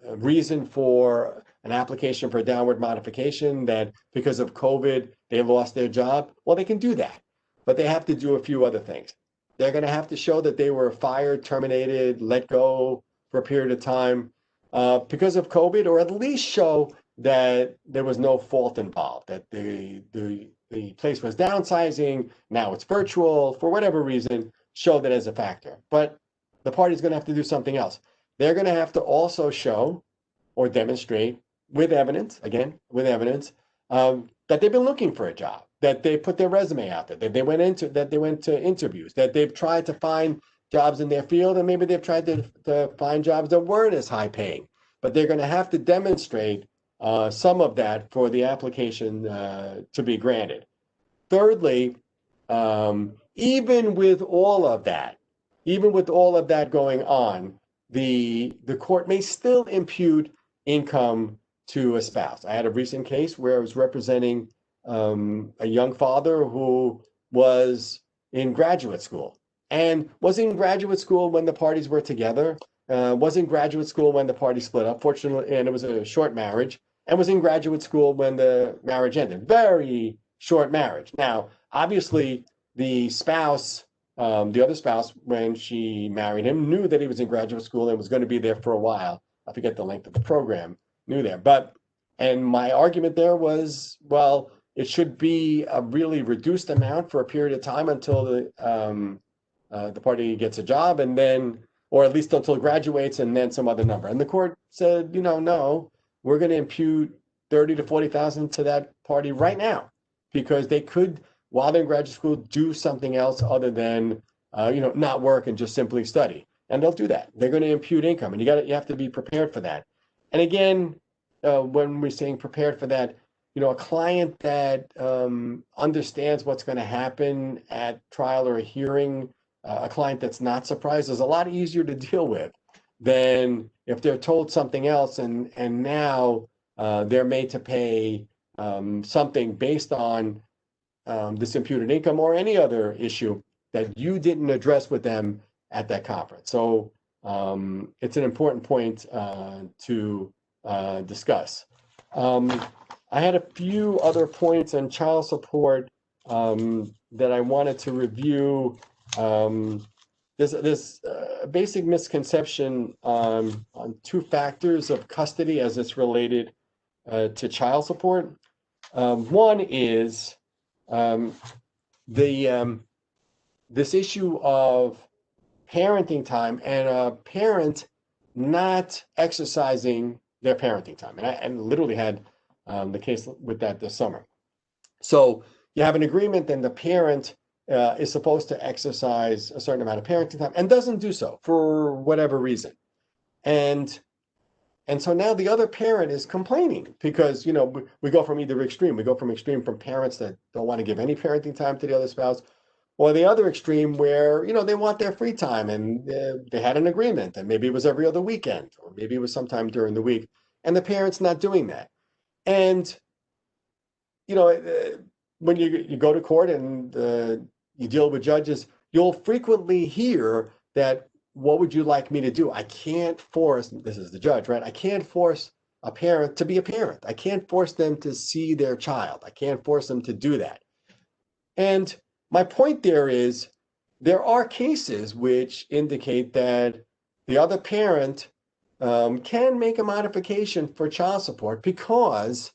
reason for an application for a downward modification, that because of COVID they lost their job, well, they can do that, but they have to do a few other things. They're going to have to show that they were fired, terminated, let go for a period of time because of COVID, or at least show that there was no fault involved, that the place was downsizing, now it's virtual, for whatever reason, show that as a factor. But the party's going to have to do something else. They're going to have to also show or demonstrate with evidence, again, with evidence, that they've been looking for a job, that they put their resume out there, that they went to interviews, that they've tried to find jobs in their field, and maybe they've tried to find jobs that weren't as high paying. But they're going to have to demonstrate some of that for the application to be granted. Thirdly, even with all of that going on, the court may still impute income to a spouse. I had a recent case where I was representing a young father who was in graduate school, and was in graduate school when the parties were together, was in graduate school when the party split up, fortunately, and it was a short marriage, and was in graduate school when the marriage ended. Very short marriage. Now, obviously, the spouse, the other spouse, when she married him, knew that he was in graduate school and was going to be there for a while. I forget the length of the program, knew that. And my argument there was, well, it should be a really reduced amount for a period of time until the party gets a job, and then, or at least until it graduates, and then some other number. And the court said, no, we're going to impute 30 to 40,000 to that party right now, because they could, while they're in graduate school, do something else other than, not work and just simply study. And they'll do that. They're going to impute income, and you have to be prepared for that. And again, when we're saying prepared for that, a client that understands what's going to happen at trial or a hearing, a client that's not surprised, is a lot easier to deal with than if they're told something else and now they're made to pay something based on this imputed income or any other issue that you didn't address with them at that conference. So it's an important point to discuss. I had a few other points on child support that I wanted to review. There's a basic misconception on two factors of custody as it's related to child support. One is this issue of parenting time and a parent not exercising their parenting time. And I literally had the case with that this summer. So you have an agreement, then the parent is supposed to exercise a certain amount of parenting time and doesn't do so for whatever reason. And so now the other parent is complaining because, we go from either extreme. We go from extreme from parents that don't want to give any parenting time to the other spouse, or the other extreme where, they want their free time and they had an agreement, and maybe it was every other weekend, or maybe it was sometime during the week, and the parent's not doing that. And, when you go to court and you deal with judges, you'll frequently hear that, what would you like me to do? I can't force, this is the judge, right? I can't force a parent to be a parent. I can't force them to see their child. I can't force them to do that. And my point there is, there are cases which indicate that the other parent can make a modification for child support because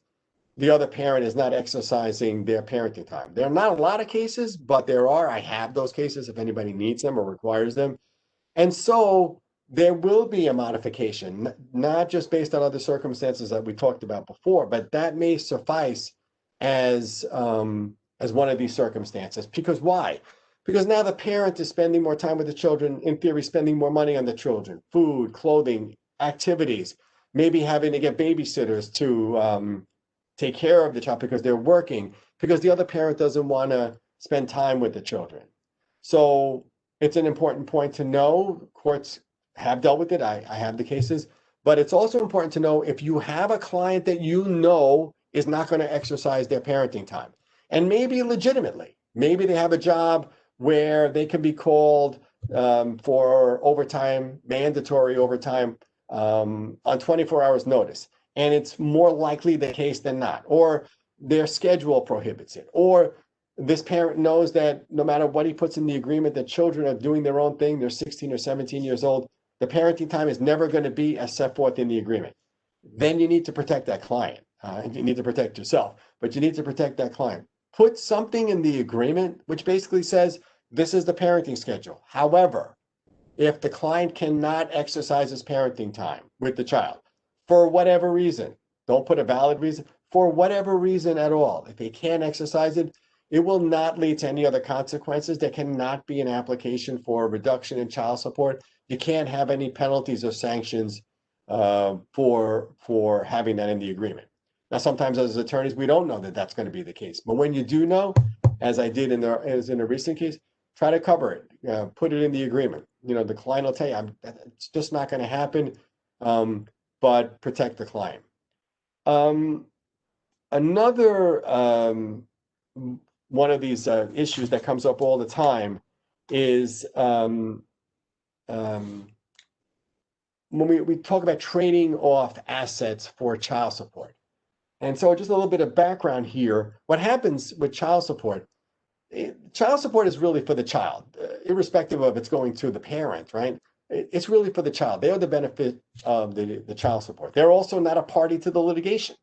the other parent is not exercising their parenting time. There are not a lot of cases, but there are. I have those cases if anybody needs them or requires them. And so there will be a modification, not just based on other circumstances that we talked about before, but that may suffice as one of these circumstances. Because why? Because now the parent is spending more time with the children, in theory, spending more money on the children, food, clothing, activities, maybe having to get babysitters to take care of the child because they're working, because the other parent doesn't want to spend time with the children. So it's an important point to know. Courts have dealt with it. I have the cases, but it's also important to know if you have a client that is not going to exercise their parenting time, and maybe legitimately, maybe they have a job where they can be called for overtime, mandatory overtime on 24 hours notice. And it's more likely the case than not, or their schedule prohibits it, or this parent knows that no matter what he puts in the agreement, that children are doing their own thing. They're 16 or 17 years old. The parenting time is never going to be as set forth in the agreement. Then you need to protect that client. You need to protect yourself, but you need to protect that client. Put something in the agreement which basically says, this is the parenting schedule. However, if the client cannot exercise his parenting time with the child, for whatever reason, don't put a valid reason, for whatever reason at all, if they can't exercise it, it will not lead to any other consequences. There cannot be an application for a reduction in child support. You can't have any penalties or sanctions for having that in the agreement. Now, sometimes as attorneys, we don't know that that's going to be the case. But when you do know, as I did as in a recent case, try to cover it, put it in the agreement. The client will tell you, it's just not going to happen, but protect the client. Another one of these issues that comes up all the time is when we talk about trading off assets for child support. And so just a little bit of background here. What happens with child support is really for the child, irrespective of it's going to the parent, right? It's really for the child. They are the benefit of the child support. They're also not a party to the litigation.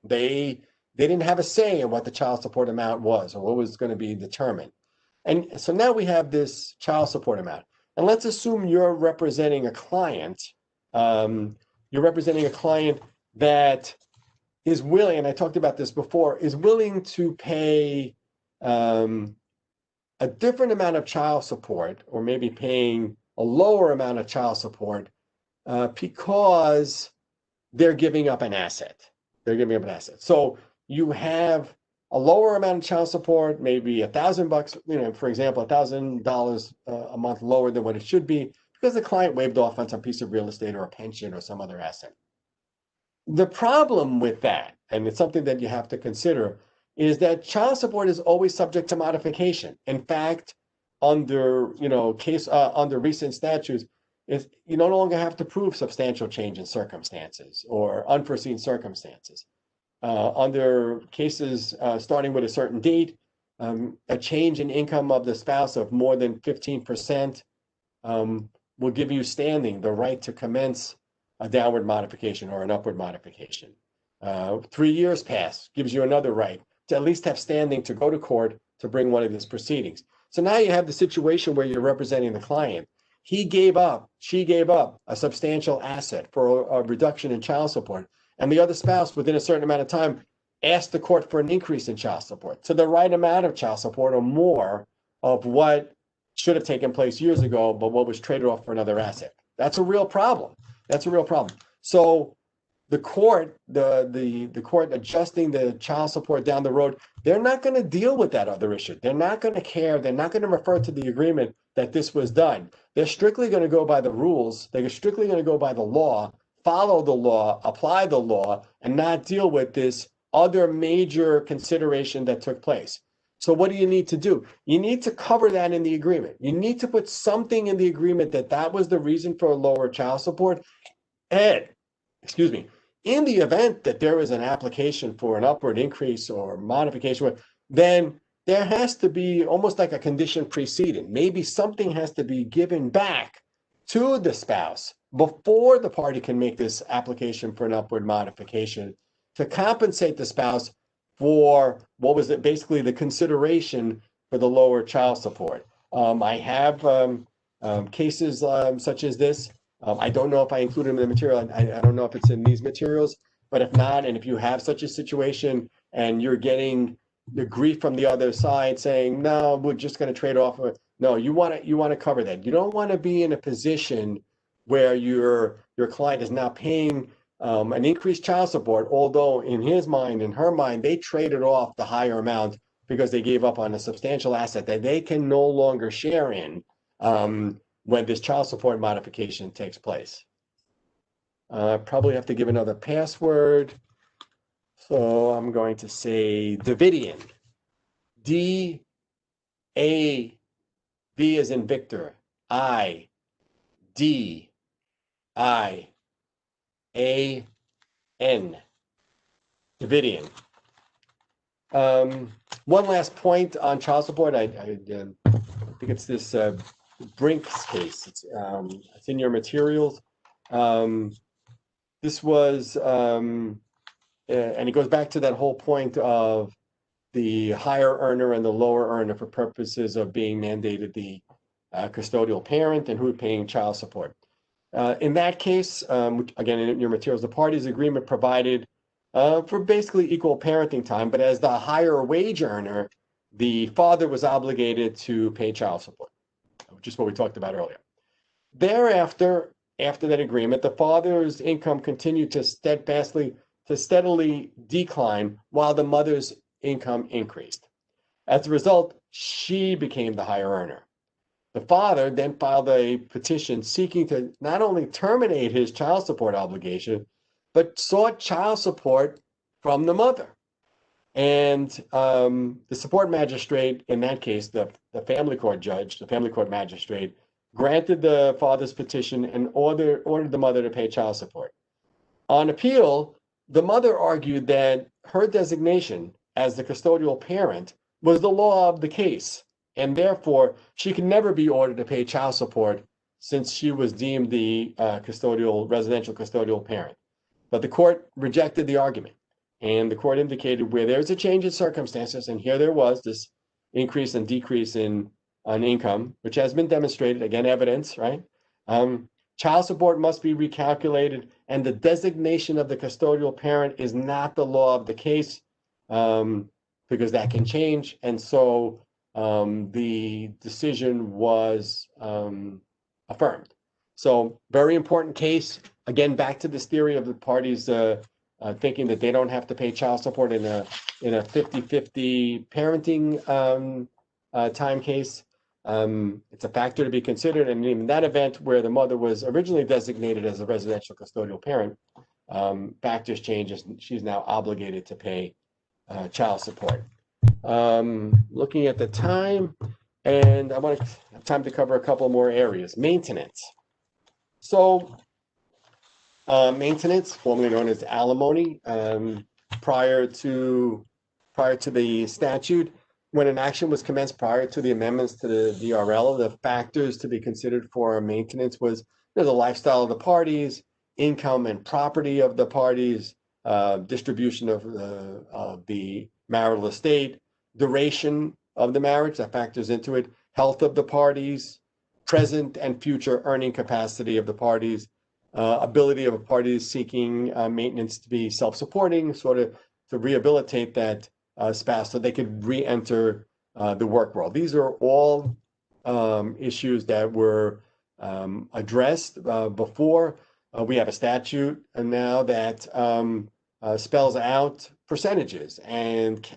They didn't have a say in what the child support amount was or what was going to be determined. And so now we have this child support amount. And let's assume you're representing a client. You're representing a client that is willing, and I talked about this before, is willing to pay a different amount of child support, or maybe paying a lower amount of child support because they're giving up an asset. They're giving up an asset. So you have a lower amount of child support, maybe $1,000, for example, $1,000 a month lower than what it should be because the client waived off on some piece of real estate or a pension or some other asset. The problem with that, and it's something that you have to consider, is that child support is always subject to modification. In fact, under under recent statutes, you no longer have to prove substantial change in circumstances or unforeseen circumstances. Under cases starting with a certain date, a change in income of the spouse of more than 15% will give you standing, the right to commence a downward modification or an upward modification. 3 years pass, gives you another right to at least have standing to go to court to bring one of these proceedings. So now you have the situation where you're representing the client. She gave up a substantial asset for a reduction in child support. And the other spouse, within a certain amount of time, asked the court for an increase in child support to the right amount of child support or more of what should have taken place years ago, but what was traded off for another asset. That's a real problem. That's a real problem. So the court, the court adjusting the child support down the road, they're not going to deal with that other issue. They're not going to care. They're not going to refer to the agreement that this was done. They're strictly going to go by the rules. They're strictly going to go by the law, follow the law, apply the law, and not deal with this other major consideration that took place. So what do you need to do? You need to cover that in the agreement. You need to put something in the agreement that was the reason for a lower child support. And, in the event that there is an application for an upward increase or modification, then there has to be almost like a condition precedent. Maybe something has to be given back to the spouse before the party can make this application for an upward modification to compensate the spouse for what was basically the consideration for the lower child support. I have cases such as this. I don't know if I included them in the material. I don't know if it's in these materials, but if not, and if you have such a situation and you're getting the grief from the other side saying, no, we're just going to trade off. No, you want to cover that. You don't want to be in a position where your client is now paying an increased child support, although in his mind, in her mind, they traded off the higher amount because they gave up on a substantial asset that they can no longer share in when this child support modification takes place. Probably have to give another password. So I'm going to say Davidian. D-A-V as in Victor. I-D-I-A-N. Davidian. One last point on child support. I think it's this Brink's case. It's in your materials. This was, and it goes back to that whole point of the higher earner and the lower earner for purposes of being mandated the custodial parent and who paying child support. In that case, again, in your materials, the parties' agreement provided for basically equal parenting time, but as the higher wage earner, the father was obligated to pay child support, which is what we talked about earlier. Thereafter, after that agreement, the father's income continued to steadily decline while the mother's income increased. As a result, she became the higher earner. The father then filed a petition seeking to not only terminate his child support obligation, but sought child support from the mother. And the support magistrate in that case, the family court judge, the family court magistrate, granted the father's petition and ordered the mother to pay child support. On appeal, the mother argued that her designation as the custodial parent was the law of the case, and therefore she could never be ordered to pay child support since she was deemed the residential custodial parent. But the court rejected the argument, and the court indicated where there's a change in circumstances, and here there was this increase and decrease in income, which has been demonstrated, again, evidence, right? Child support must be recalculated, and the designation of the custodial parent is not the law of the case, because that can change. And so the decision was affirmed. So very important case. Again, back to this theory of the parties thinking that they don't have to pay child support in a 50-50 parenting time case. It's a factor to be considered, and in that event where the mother was originally designated as a residential custodial parent, factors change. She's now obligated to pay child support. Looking at the time, and I want to have time to cover a couple more areas. Maintenance. So maintenance, formerly known as alimony, prior to the statute, when an action was commenced prior to the amendments to the DRL, the factors to be considered for maintenance was the lifestyle of the parties, income and property of the parties, distribution of the marital estate, duration of the marriage, that factors into it, health of the parties, present and future earning capacity of the parties, ability of a party seeking maintenance to be self-supporting, sort of to rehabilitate that spouse so they could re-enter the work world. These are all issues that were addressed before. We have a statute now that spells out percentages and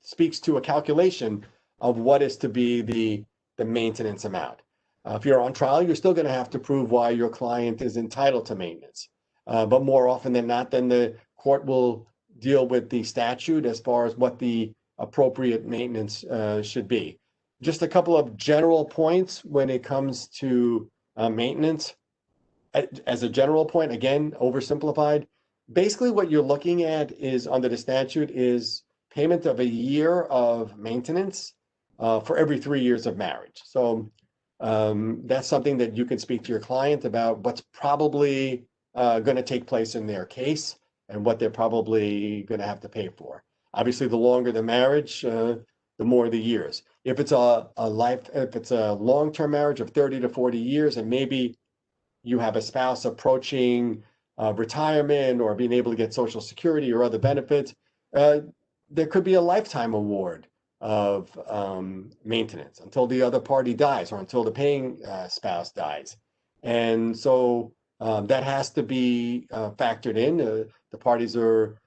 speaks to a calculation of what is to be the maintenance amount. If you're on trial, you're still going to have to prove why your client is entitled to maintenance. But more often than not, then the court will deal with the statute as far as what the appropriate maintenance should be. Just a couple of general points when it comes to maintenance. As a general point, again, oversimplified, basically what you're looking at is under the statute is payment of a year of maintenance for every 3 years of marriage. So that's something that you can speak to your client about what's probably going to take place in their case and what they're probably going to have to pay for. Obviously, the longer the marriage, the more the years. If it's if it's a long-term marriage of 30 to 40 years, and maybe you have a spouse approaching retirement or being able to get Social Security or other benefits, there could be a lifetime award of maintenance until the other party dies or until the paying spouse dies. And so that has to be factored in. The parties are,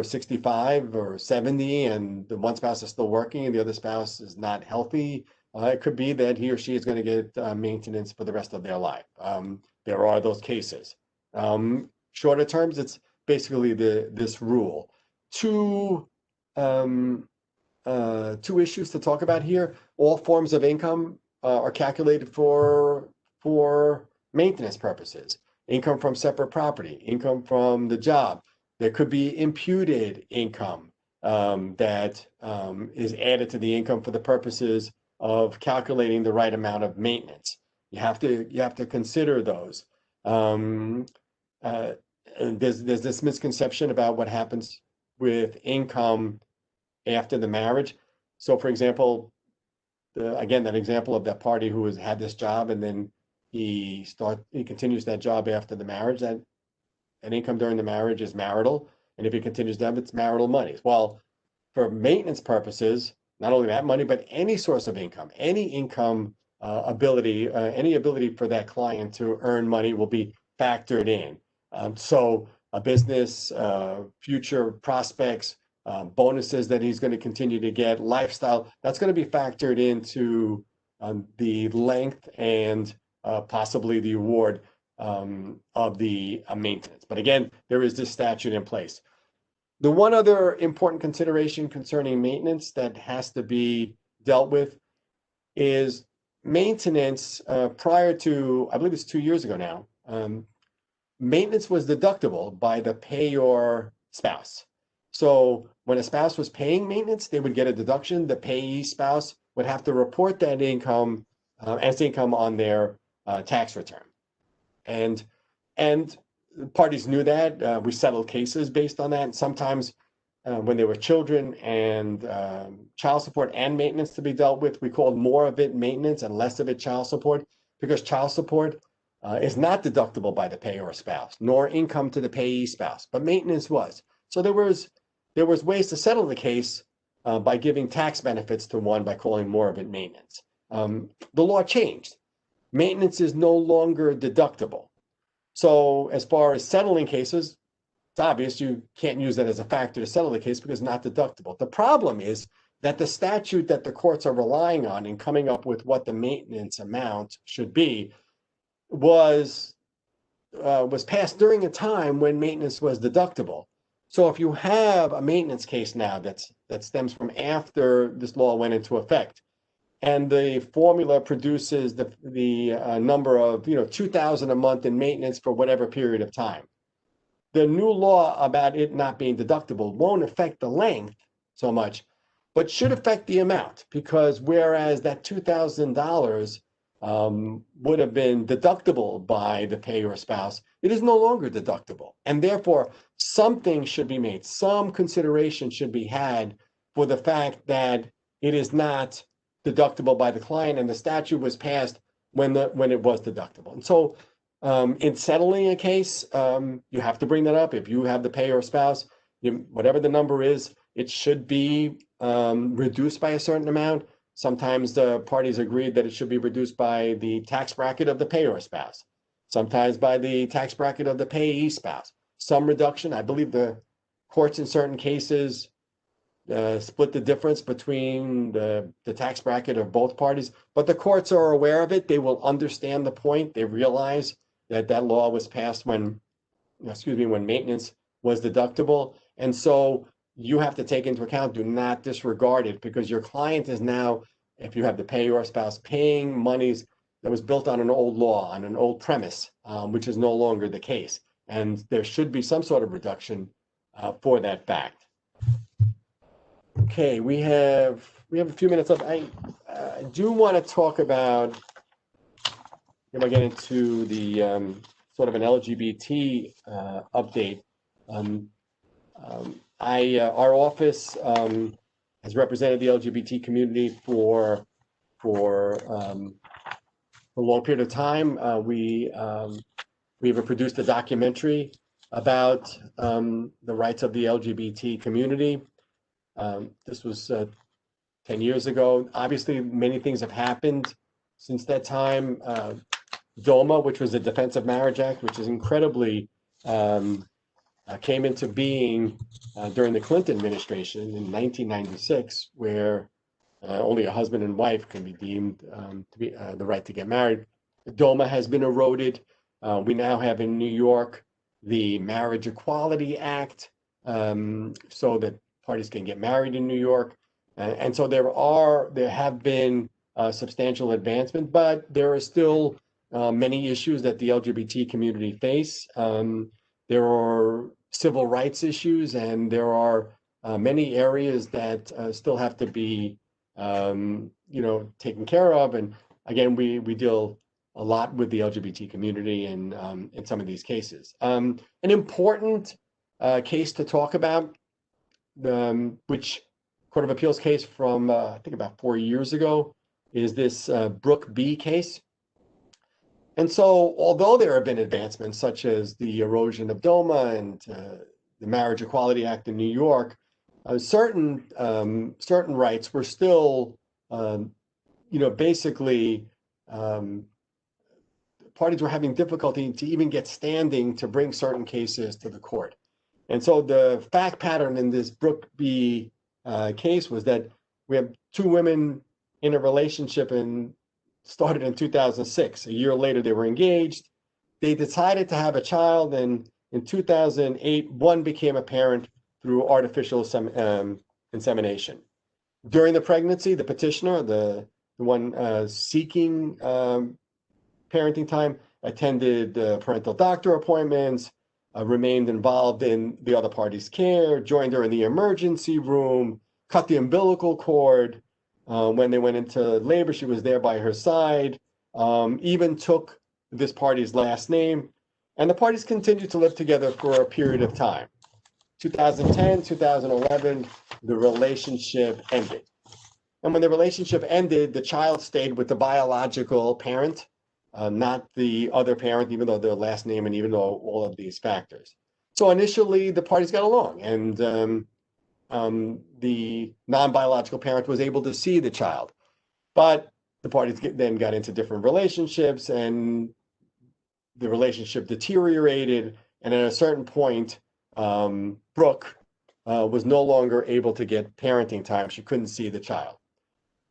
65 or 70, and the one spouse is still working and the other spouse is not healthy. It could be that he or she is going to get maintenance for the rest of their life. There are those cases. Shorter terms, it's basically this rule. Two issues to talk about here. All forms of income are calculated for maintenance purposes. Income from separate property, income from the job. There could be imputed income that is added to the income for the purposes of calculating the right amount of maintenance. You have to consider those. There's this misconception about what happens with income after the marriage. So, for example, again, that example of that party who has had this job and then he continues that job after the marriage, that an income during the marriage is marital, and if he continues that, it's marital money. Well, for maintenance purposes, not only that money, but any source of income, any income ability, any ability for that client to earn money will be factored in. So a business, future prospects, bonuses that he's going to continue to get, lifestyle, that's going to be factored into the length and possibly the award of the maintenance. But again, there is this statute in place. The one other important consideration concerning maintenance that has to be dealt with is maintenance prior to, I believe it's 2 years ago now, maintenance was deductible by the payor spouse. So when a spouse was paying maintenance, they would get a deduction. The payee spouse would have to report that income as income on their tax return. And parties knew that. We settled cases based on that. And sometimes when there were children and child support and maintenance to be dealt with, we called more of it maintenance and less of it child support, because child support is not deductible by the payor spouse, nor income to the payee spouse, but maintenance was. So there was ways to settle the case by giving tax benefits to one by calling more of it maintenance. The law changed. Maintenance is no longer deductible. So as far as settling cases, it's obvious you can't use that as a factor to settle the case because it's not deductible. The problem is that the statute that the courts are relying on in coming up with what the maintenance amount should be was passed during a time when maintenance was deductible. So if you have a maintenance case now that stems from after this law went into effect, and the formula produces the number of $2,000 a month in maintenance for whatever period of time, the new law about it not being deductible won't affect the length so much, but should affect the amount, because whereas that $2,000 would have been deductible by the payor spouse, it is no longer deductible. And therefore, something should be made, some consideration should be had for the fact that it is not deductible by the client, and the statute was passed when it was deductible. And so in settling a case, you have to bring that up. If you have the payor spouse, whatever the number is, it should be reduced by a certain amount. Sometimes the parties agreed that it should be reduced by the tax bracket of the payor spouse, sometimes by the tax bracket of the payee spouse. Some reduction, I believe the courts in certain cases split the difference between the tax bracket of both parties, but the courts are aware of it. They will understand the point. They realize that that law was passed when maintenance was deductible. And so you have to take into account, do not disregard it, because your client is now, if you have the payor spouse, paying monies that was built on an old law, on an old premise, which is no longer the case. And there should be some sort of reduction for that fact. Okay, we have a few minutes left. I do want to talk about, if I get into the sort of an LGBT update. Our office has represented the LGBT community for a long period of time. We have produced a documentary about the rights of the LGBT community. This was 10 years ago. Obviously, many things have happened since that time. DOMA, which was the Defense of Marriage Act, which is incredibly came into being during the Clinton administration in 1996, where only a husband and wife can be deemed to be the right to get married. DOMA has been eroded. We now have in New York the Marriage Equality Act, so that parties can get married in New York. And so there have been substantial advancement, but there are still many issues that the LGBT community face. There are civil rights issues, and there are many areas that still have to be taken care of. And again, we deal a lot with the LGBT community in some of these cases. An important case to talk about, which Court of Appeals case from I think about 4 years ago, is this Brooke B case. And so, although there have been advancements such as the erosion of DOMA and the Marriage Equality Act in New York, certain rights were still, basically, parties were having difficulty to even get standing to bring certain cases to the court. And so the fact pattern in this Brooke B case was that we have two women in a relationship and started in 2006. A year later, they were engaged. They decided to have a child, and in 2008, one became a parent, through artificial insemination. During the pregnancy, the petitioner, the one seeking parenting time, attended parental doctor appointments, remained involved in the other party's care, joined her in the emergency room, cut the umbilical cord. When they went into labor, she was there by her side, even took this party's last name. And the parties continued to live together for a period of time. 2010, 2011, the relationship ended. And when the relationship ended, the child stayed with the biological parent, not the other parent, even though their last name and even though all of these factors. So initially, the parties got along, and the non-biological parent was able to see the child. But the parties then got into different relationships, and the relationship deteriorated. And at a certain point, Brooke was no longer able to get parenting time. She couldn't see the child.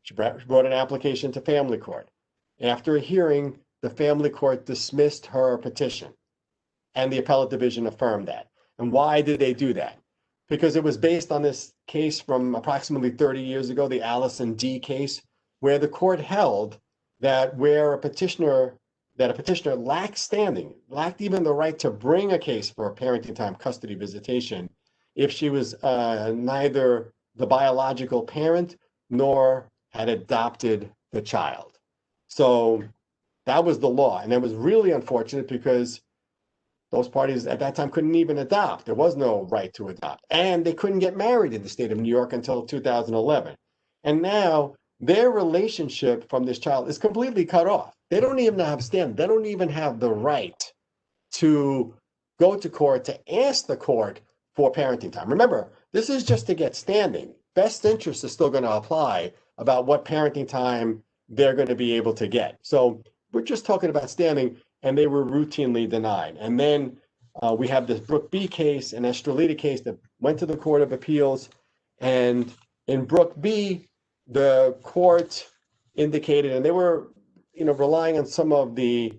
She brought an application to family court. After a hearing, the family court dismissed her petition, and the appellate division affirmed that. And why did they do that? Because it was based on this case from approximately 30 years ago, the Allison D case, where the court held that where a petitioner lacked standing, lacked even the right to bring a case for a parenting time custody visitation, if she was neither the biological parent nor had adopted the child. So that was the law. And that was really unfortunate because those parties at that time couldn't even adopt. There was no right to adopt. And they couldn't get married in the state of New York until 2011. And now their relationship from this child is completely cut off. They don't even have stand. They don't even have the right to go to court to ask the court for parenting time. Remember, this is just to get standing. Best interest is still going to apply about what parenting time they're going to be able to get. So we're just talking about standing, and they were routinely denied. And then we have this Brooke B case, an Estrelita case that went to the Court of Appeals. And in Brooke B, the court indicated, and they were, relying on some of the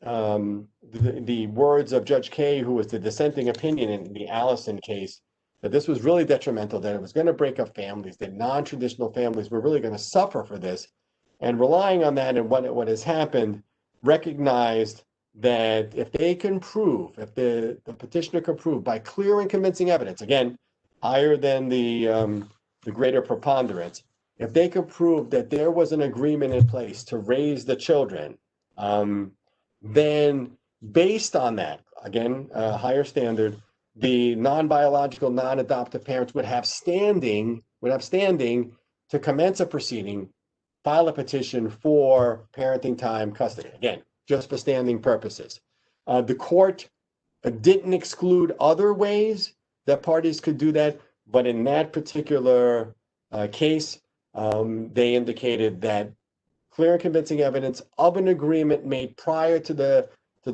words of Judge Kaye, who was the dissenting opinion in the Allison case, that this was really detrimental, that it was going to break up families, that non-traditional families were really going to suffer for this. And relying on that and what has happened, recognized that if they can prove, if the petitioner can prove by clear and convincing evidence, again, higher than the greater preponderance, if they can prove that there was an agreement in place to raise the children, then based on that, again, a higher standard, the non-biological, non-adoptive parents would have standing to commence a proceeding, file a petition for parenting time custody. Again, just for standing purposes. The court didn't exclude other ways that parties could do that, but in that particular case, they indicated that clear and convincing evidence of an agreement made prior to the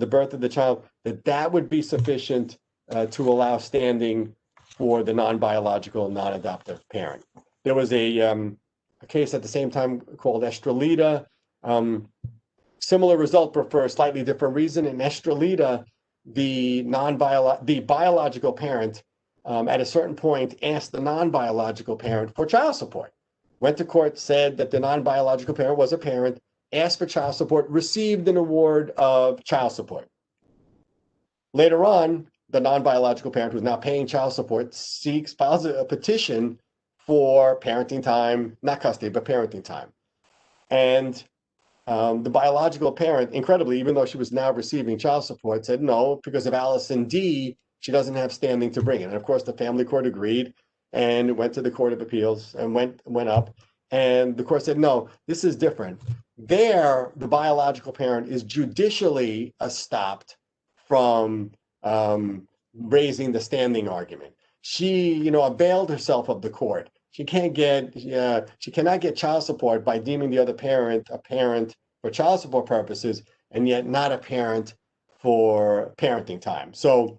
birth of the child, that would be sufficient to allow standing for the non-biological, non-adoptive parent. There was a case at the same time called Estrelita. Similar result, but for a slightly different reason. In Estrelita, the biological parent at a certain point asked the non-biological parent for child support. Went to court, said that the non-biological parent was a parent, asked for child support, received an award of child support. Later on, the non-biological parent who's now paying child support files a petition for parenting time, not custody, but parenting time. And the biological parent, incredibly, even though she was now receiving child support, said no, because of Allison D, she doesn't have standing to bring it. And of course, the family court agreed and went to the Court of Appeals and went up. And the court said, no, this is different. There, the biological parent is judicially stopped from raising the standing argument. She, availed herself of the court. She cannot get child support by deeming the other parent a parent for child support purposes, and yet not a parent for parenting time. So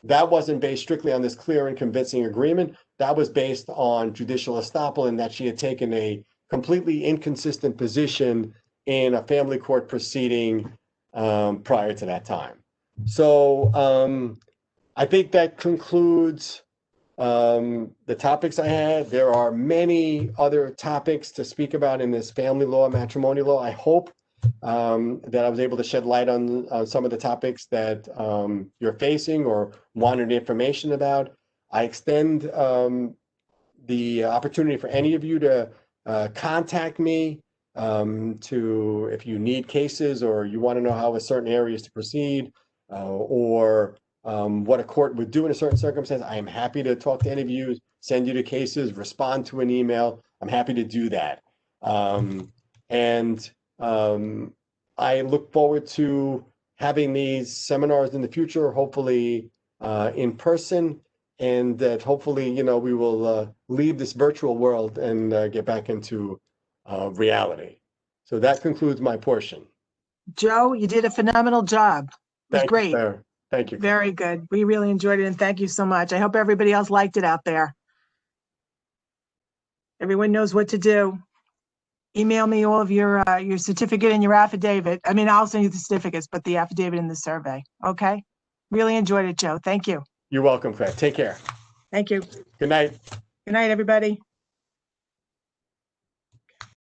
that wasn't based strictly on this clear and convincing agreement. That was based on judicial estoppel, and that she had taken a completely inconsistent position in a family court proceeding prior to that time. So I think that concludes the topics I had. There are many other topics to speak about in this family law, matrimonial law. I hope that I was able to shed light on some of the topics that you're facing or wanted information about. I extend the opportunity for any of you to contact me if you need cases or you want to know how a certain area is to proceed or what a court would do in a certain circumstance. I am happy to talk to any of you, send you the cases, respond to an email. I'm happy to do that. And I look forward to having these seminars in the future, hopefully in person, and that hopefully, we will leave this virtual world and get back into reality. So that concludes my portion. Joe, you did a phenomenal job. It was Thank great. you, Claire. Thank you. Very good. We really enjoyed it, and thank you so much. I hope everybody else liked it out there. Everyone knows what to do. Email me all of your certificate and your affidavit. I mean, I'll send you the certificates, but the affidavit and the survey. Okay? Really enjoyed it, Joe. Thank you. You're welcome, Claire. Take care. Thank you. Good night. Good night, everybody.